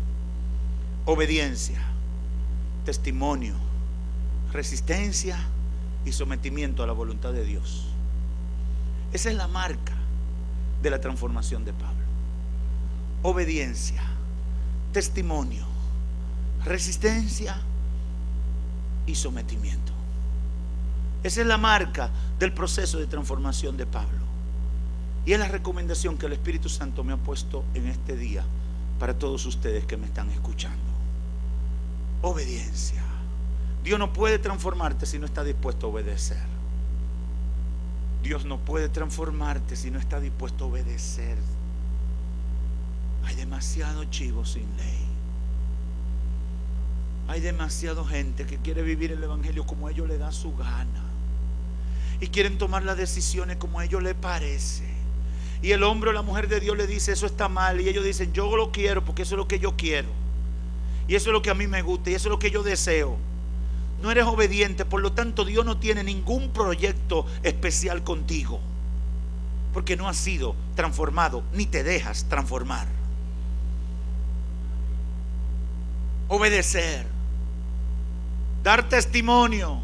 Obediencia, testimonio, resistencia y sometimiento a la voluntad de Dios. Esa es la marca de la transformación de Pablo. Obediencia, testimonio, resistencia y sometimiento. Esa es la marca del proceso de transformación de Pablo. Y es la recomendación que el Espíritu Santo me ha puesto en este día para todos ustedes que me están escuchando. Obediencia. Dios no puede transformarte si no está dispuesto a obedecer. Dios no puede transformarte si no está dispuesto a obedecer. Hay demasiado chivo sin ley. Hay demasiada gente que quiere vivir el evangelio como a ellos les da su gana, y quieren tomar las decisiones como a ellos les parece. Y el hombre o la mujer de Dios le dice: eso está mal, y ellos dicen: yo lo quiero porque eso es lo que yo quiero, y eso es lo que a mí me gusta, y eso es lo que yo deseo. No eres obediente, por lo tanto Dios no tiene ningún proyecto especial contigo, porque no has sido transformado ni te dejas transformar. Obedecer, dar testimonio,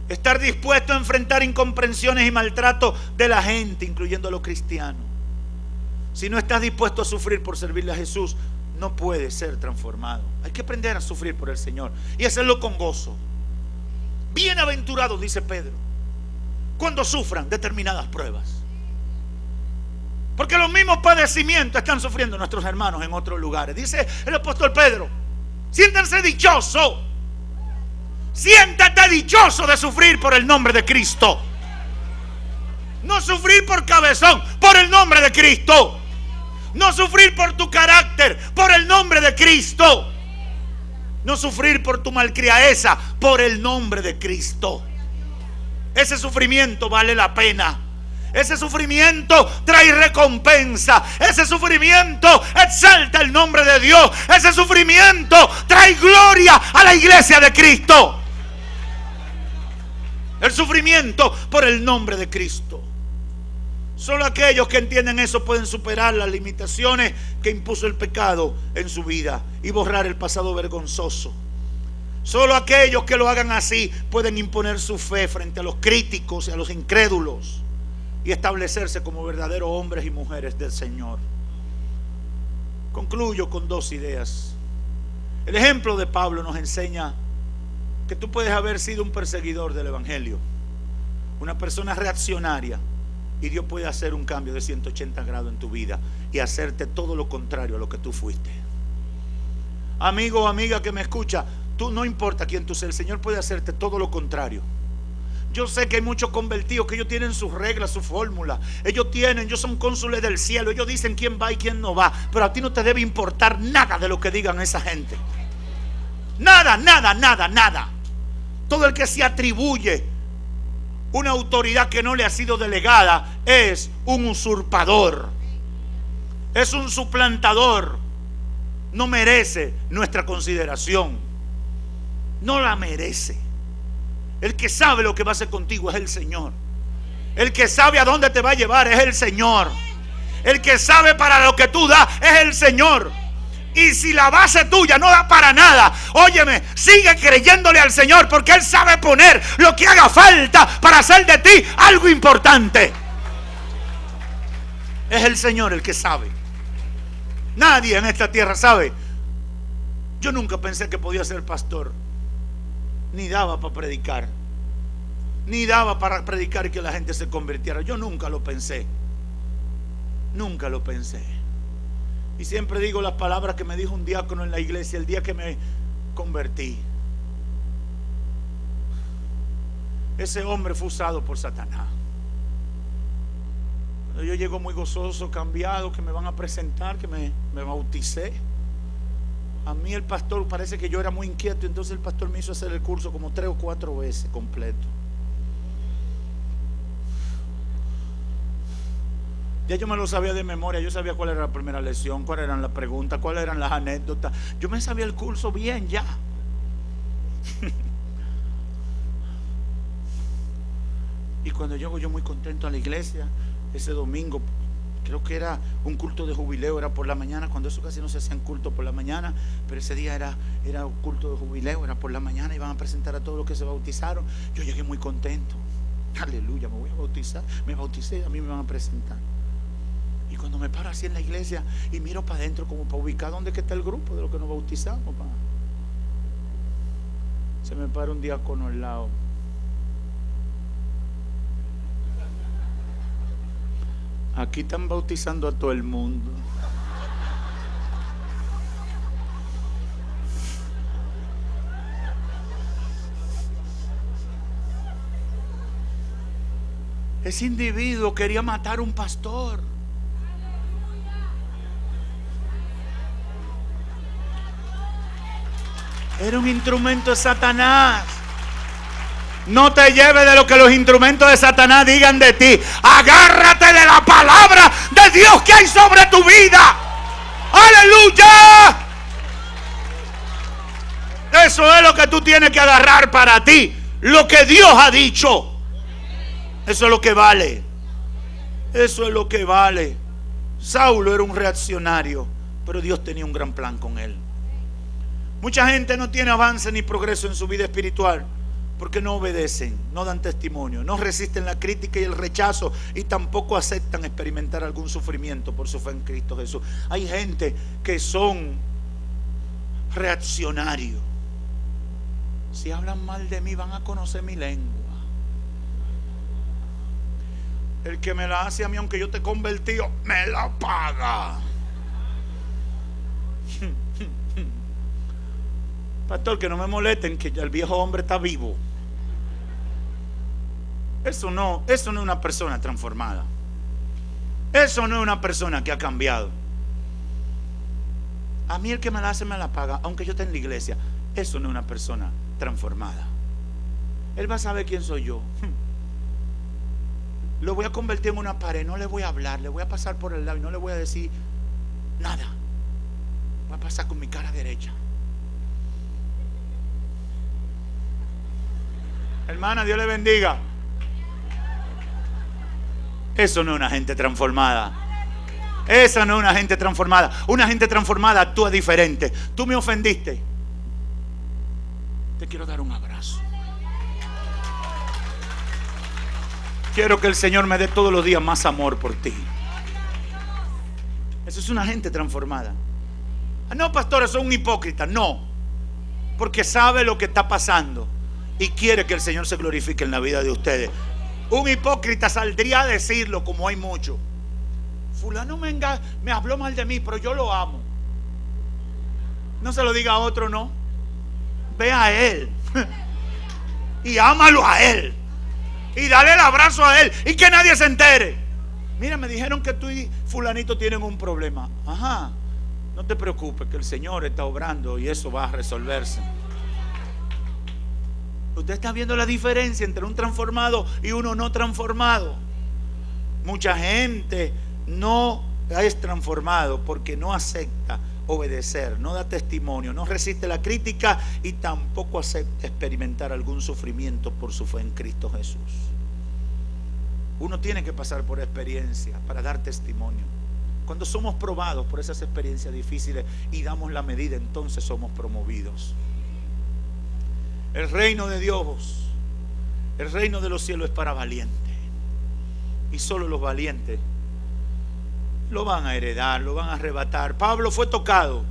estar dispuesto a enfrentar incomprensiones y maltrato de la gente, incluyendo a los cristianos. Si no estás dispuesto a sufrir por servirle a Jesús, no puedes ser transformado. Hay que aprender a sufrir por el Señor y hacerlo con gozo. Bienaventurados, dice Pedro, cuando sufran determinadas pruebas, porque los mismos padecimientos están sufriendo nuestros hermanos en otros lugares. Dice el apóstol Pedro: siéntanse dichosos, siéntate dichoso de sufrir por el nombre de Cristo. No sufrir por cabezón, por el nombre de Cristo. No sufrir por tu carácter, por el nombre de Cristo. No sufrir por tu malcriadeza, por el nombre de Cristo. Ese sufrimiento vale la pena. Ese sufrimiento trae recompensa. Ese sufrimiento exalta el nombre de Dios. Ese sufrimiento trae gloria a la iglesia de Cristo. El sufrimiento por el nombre de Cristo. Solo aquellos que entienden eso pueden superar las limitaciones que impuso el pecado en su vida y borrar el pasado vergonzoso. Solo aquellos que lo hagan así pueden imponer su fe frente a los críticos y a los incrédulos y establecerse como verdaderos hombres y mujeres del Señor. Concluyo con dos ideas. El ejemplo de Pablo nos enseña que tú puedes haber sido un perseguidor del Evangelio, una persona reaccionaria, y Dios puede hacer un cambio de 180 grados en tu vida y hacerte todo lo contrario a lo que tú fuiste. Amigo o amiga que me escucha, tú no importa quién tú seas, el Señor puede hacerte todo lo contrario. Yo sé que hay muchos convertidos que ellos tienen sus reglas, sus fórmulas. Ellos son cónsules del cielo. Ellos dicen quién va y quién no va. Pero a ti no te debe importar nada de lo que digan esa gente. Nada, nada, nada, nada. Todo el que se atribuye una autoridad que no le ha sido delegada es un usurpador, es un suplantador. No merece nuestra consideración, no la merece. El que sabe lo que va a hacer contigo es el Señor. El que sabe a dónde te va a llevar es el Señor. El que sabe para lo que tú das es el Señor. Y si la base tuya no da para nada, óyeme, sigue creyéndole al Señor, porque Él sabe poner lo que haga falta para hacer de ti algo importante. Es el Señor el que sabe. Nadie en esta tierra sabe. Yo nunca pensé que podía ser pastor, ni daba para predicar, ni daba para predicar y que la gente se convirtiera. Yo nunca lo pensé. Nunca lo pensé. Y siempre digo las palabras que me dijo un diácono en la iglesia el día que me convertí. Ese hombre fue usado por Satanás. Yo llego muy gozoso, cambiado, que me van a presentar, que me bauticé. A mí el pastor parece que yo era muy inquieto, entonces el pastor me hizo hacer el curso como 3 o 4 veces completo. Ya yo me lo sabía de memoria. Yo sabía cuál era la primera lección, cuáles eran las preguntas, cuáles eran las anécdotas. Yo me sabía el curso bien ya. Y cuando llego yo muy contento a la iglesia, ese domingo, creo que era un culto de jubileo, era por la mañana, cuando eso casi no se hacían culto por la mañana, pero ese día era un culto de jubileo, era por la mañana, iban a presentar a todos los que se bautizaron. Yo llegué muy contento. Aleluya, me voy a bautizar, me bauticé, a mí me van a presentar. Y cuando me paro así en la iglesia y miro para adentro como para ubicar dónde está el grupo de los que nos bautizamos, se me para un diácono al lado. Aquí están bautizando a todo el mundo. Ese individuo quería matar a un pastor. Era un instrumento de Satanás. No te lleves de lo que los instrumentos de Satanás digan de ti. Agárrate de la palabra de Dios que hay sobre tu vida. ¡Aleluya! Eso es lo que tú tienes que agarrar para ti. Lo que Dios ha dicho. Eso es lo que vale. Eso es lo que vale. Saulo era un reaccionario, pero Dios tenía un gran plan con él. Mucha gente no tiene avance ni progreso en su vida espiritual porque no obedecen, no dan testimonio, no resisten la crítica y el rechazo, y tampoco aceptan experimentar algún sufrimiento por su fe en Cristo Jesús. Hay gente que son reaccionarios. Si hablan mal de mí, van a conocer mi lengua. El que me la hace a mí, aunque yo te he convertido, me la paga. Pastor, que no me molesten, que ya el viejo hombre está vivo. Eso no es una persona transformada. Eso no es una persona que ha cambiado. A mí el que me la hace me la paga, aunque yo esté en la iglesia. Eso no es una persona transformada. Él va a saber quién soy yo. Lo voy a convertir en una pared, no le voy a hablar, le voy a pasar por el lado y no le voy a decir nada. Voy a pasar con mi cara derecha. Hermana, Dios le bendiga. Eso no es una gente transformada. Esa no es una gente transformada. Una gente transformada actúa diferente. Tú me ofendiste, te quiero dar un abrazo. Quiero que el Señor me dé todos los días más amor por ti. Eso es una gente transformada. No, pastor, eso es un hipócrita. No, porque sabe lo que está pasando y quiere que el Señor se glorifique en la vida de ustedes. Un hipócrita saldría a decirlo, como hay mucho. Fulano me habló mal de mí, pero yo lo amo. No se lo diga a otro, no. Ve a él y ámalo a él y dale el abrazo a él y que nadie se entere. Mira, me dijeron que tú y fulanito tienen un problema. Ajá, no te preocupes, que el Señor está obrando y eso va a resolverse. Usted está viendo la diferencia entre un transformado y uno no transformado. Mucha gente no es transformado porque no acepta obedecer, no da testimonio, no resiste la crítica y tampoco acepta experimentar algún sufrimiento por su fe en Cristo Jesús. Uno tiene que pasar por experiencias para dar testimonio. Cuando somos probados por esas experiencias difíciles y damos la medida, entonces somos promovidos. El reino de Dios, el reino de los cielos es para valientes. Y solo los valientes lo van a heredar, lo van a arrebatar. Pablo fue tocado.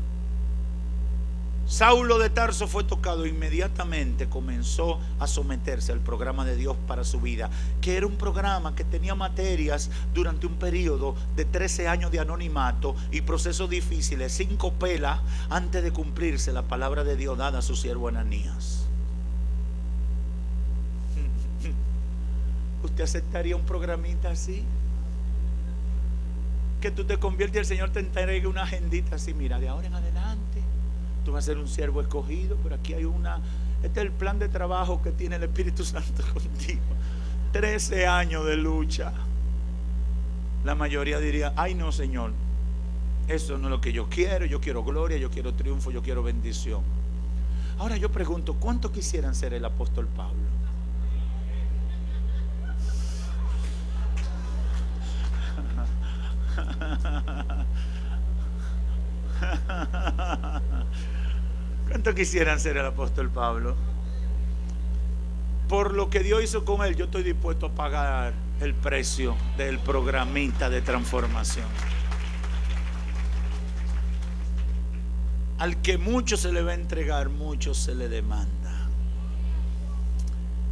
Saulo de Tarso fue tocado. Inmediatamente comenzó a someterse al programa de Dios para su vida, que era un programa que tenía materias durante un periodo de 13 años de anonimato y procesos difíciles, 5 pelas antes de cumplirse la palabra de Dios dada a su siervo Ananías. ¿Usted aceptaría un programita así? Que tú te conviertes y el Señor te entregue una agendita así. Mira, de ahora en adelante tú vas a ser un siervo escogido, pero aquí hay este es el plan de trabajo que tiene el Espíritu Santo contigo. 13 años de lucha. La mayoría diría: ay no, Señor, eso no es lo que yo quiero gloria, yo quiero triunfo, yo quiero bendición. Ahora yo pregunto, ¿cuántos quisieran ser el apóstol Pablo? ¿Cuánto quisieran ser el apóstol Pablo? Por lo que Dios hizo con él, yo estoy dispuesto a pagar el precio del programita de transformación. Al que mucho se le va a entregar, mucho se le demanda.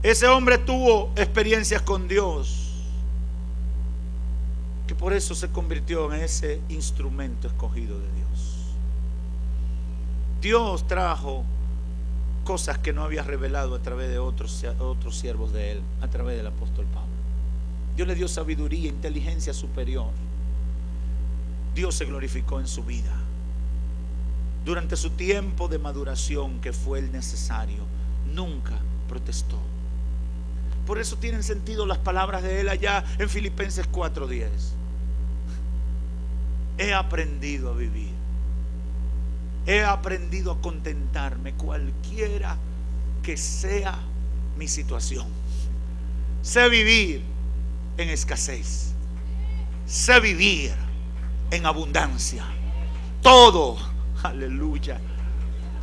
Ese hombre tuvo experiencias con Dios, que por eso se convirtió en ese instrumento escogido de Dios. Dios trajo cosas que no había revelado a través de otros siervos de él, a través del apóstol Pablo. Dios le dio sabiduría, inteligencia superior. Dios se glorificó en su vida. Durante su tiempo de maduración, que fue el necesario, nunca protestó. Por eso tienen sentido las palabras de él allá en Filipenses 4:10. He aprendido a vivir. He aprendido a contentarme cualquiera que sea mi situación. Sé vivir en escasez. Sé vivir en abundancia. Todo, aleluya,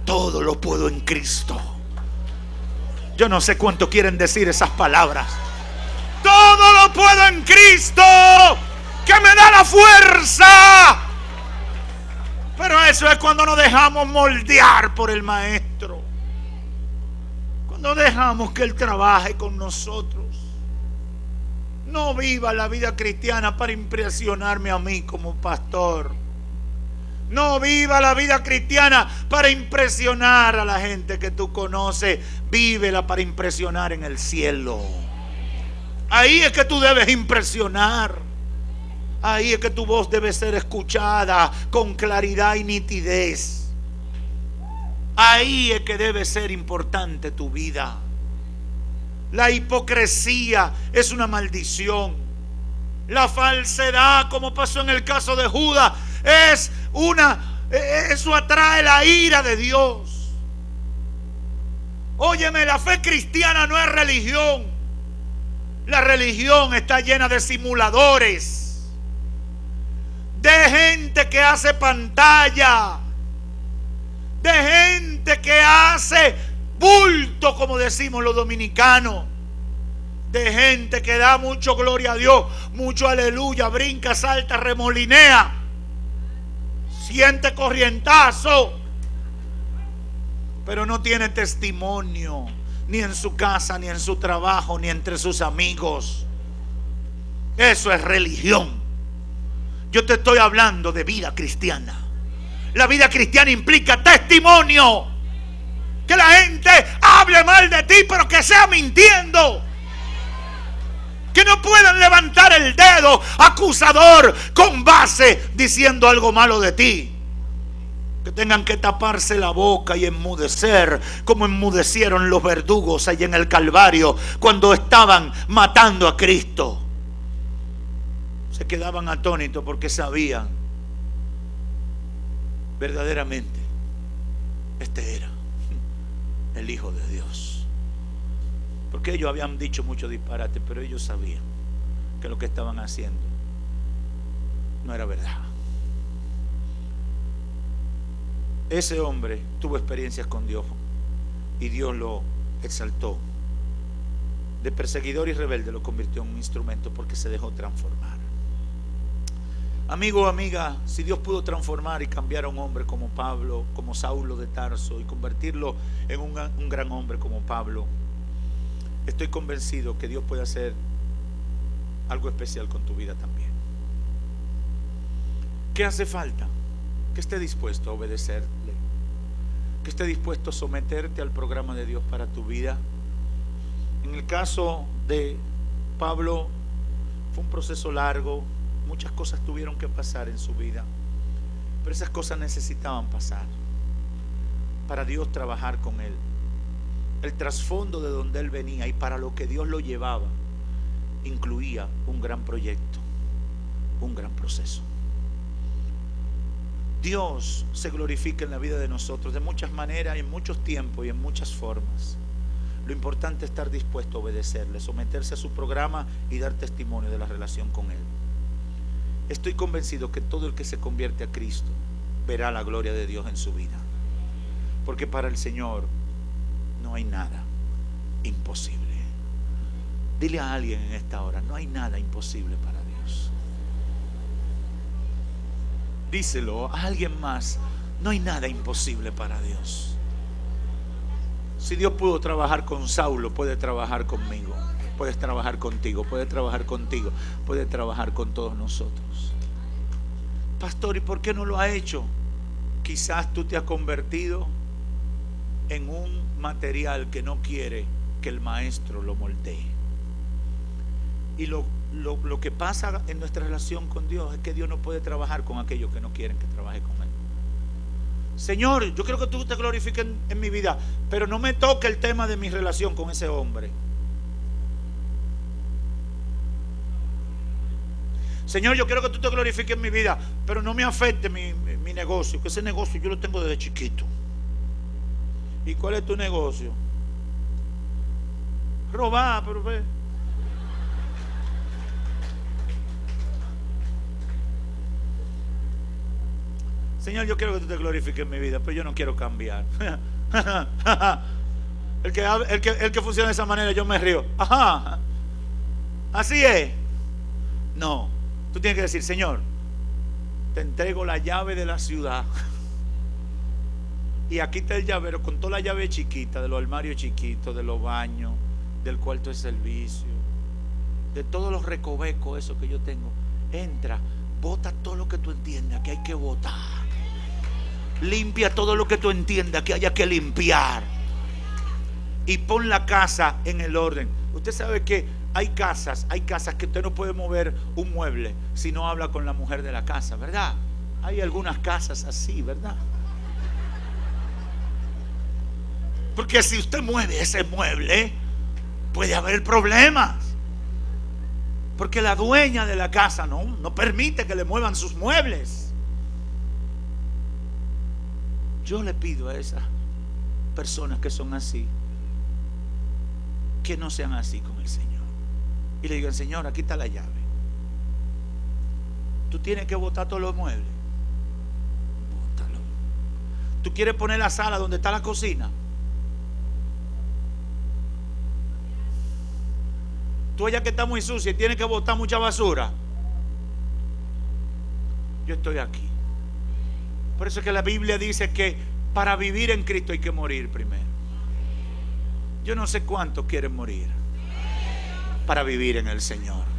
todo lo puedo en Cristo. Yo no sé cuánto quieren decir esas palabras. Todo lo puedo en Cristo, que me da la fuerza. Pero eso es cuando nos dejamos moldear por el Maestro. Cuando dejamos que Él trabaje con nosotros. No viva la vida cristiana para impresionarme a mí como pastor. No viva la vida cristiana para impresionar a la gente que tú conoces. Vívela para impresionar en el cielo. Ahí es que tú debes impresionar. Ahí es que tu voz debe ser escuchada con claridad y nitidez. Ahí es que debe ser importante tu vida. La hipocresía es una maldición. La falsedad, como pasó en el caso de Judas, eso atrae la ira de Dios. Óyeme, la fe cristiana no es religión. La religión está llena de simuladores, de gente que hace pantalla, de gente que hace bulto, como decimos los dominicanos, de gente que da mucho gloria a Dios, mucho aleluya, brinca, salta, remolinea, siente corrientazo, pero no tiene testimonio, ni en su casa, ni en su trabajo, ni entre sus amigos. Eso es religión. Yo te estoy hablando de vida cristiana. La vida cristiana implica testimonio. Que la gente hable mal de ti, pero que sea mintiendo. Que no puedan levantar el dedo acusador con base diciendo algo malo de ti. Que tengan que taparse la boca y enmudecer, como enmudecieron los verdugos allá en el Calvario cuando estaban matando a Cristo. Se quedaban atónitos porque sabían verdaderamente este era el Hijo de Dios. Porque ellos habían dicho mucho disparate, pero ellos sabían que lo que estaban haciendo no era verdad. Ese hombre tuvo experiencias con Dios y Dios lo exaltó. De perseguidor y rebelde lo convirtió en un instrumento porque se dejó transformar. Amigo o amiga, si Dios pudo transformar y cambiar a un hombre como Pablo, como Saulo de Tarso, y convertirlo en un gran hombre como Pablo, estoy convencido que Dios puede hacer algo especial con tu vida también. ¿Qué hace falta? Que esté dispuesto a obedecerle, que esté dispuesto a someterte al programa de Dios para tu vida. En el caso de Pablo fue un proceso largo, muchas cosas tuvieron que pasar en su vida, pero esas cosas necesitaban pasar para Dios trabajar con él. El trasfondo de donde él venía y para lo que Dios lo llevaba incluía un gran proyecto, un gran proceso. Dios se glorifica en la vida de nosotros de muchas maneras, en muchos tiempos y en muchas formas. Lo importante es estar dispuesto a obedecerle, someterse a su programa y dar testimonio de la relación con Él. Estoy convencido que todo el que se convierte a Cristo verá la gloria de Dios en su vida. Porque para el Señor no hay nada imposible. Dile a alguien en esta hora, no hay nada imposible para Dios. Díselo a alguien más, no hay nada imposible para Dios. Si Dios pudo trabajar con Saulo, puede trabajar conmigo, puede trabajar contigo, puede trabajar contigo, puede trabajar con todos nosotros. Pastor, ¿y por qué no lo ha hecho? Quizás tú te has convertido en un material que no quiere que el maestro lo moldee. Y lo que pasa en nuestra relación con Dios es que Dios no puede trabajar con aquellos que no quieren que trabaje con Él. Señor, yo quiero que tú te glorifiques en mi vida, pero no me toque el tema de mi relación con ese hombre. Señor, yo quiero que tú te glorifiques en mi vida, pero no me afecte mi negocio, que ese negocio yo lo tengo desde chiquito. ¿Y cuál es tu negocio? Robar, pero ve. Señor, yo quiero que tú te glorifiques en mi vida, pero yo no quiero cambiar. El que funciona de esa manera, yo me río. Ajá. Así es. No, tú tienes que decir, Señor, te entrego la llave de la ciudad. Y aquí está el llavero con toda la llave chiquita, de los armarios chiquitos, de los baños, del cuarto de servicio, de todos los recovecos, eso que yo tengo. Entra, bota todo lo que tú entiendas que hay que botar. Limpia todo lo que tú entiendas que haya que limpiar. Y pon la casa en el orden. Usted sabe que hay casas que usted no puede mover un mueble si no habla con la mujer de la casa, ¿verdad? Hay algunas casas así, ¿verdad? Porque si usted mueve ese mueble, puede haber problemas. Porque la dueña de la casa no permite que le muevan sus muebles. Yo le pido a esas personas que son así, que no sean así con el Señor. y le digan: Señor, aquí está la llave. Tú tienes que botar todos los muebles. Bótalo. Tú quieres poner la sala donde está la cocina. Tú allá que está muy sucia y tienes que botar mucha basura. Yo estoy aquí. Por eso es que la Biblia dice que para vivir en Cristo hay que morir primero. Yo no sé cuántos quieren morir para vivir en el Señor.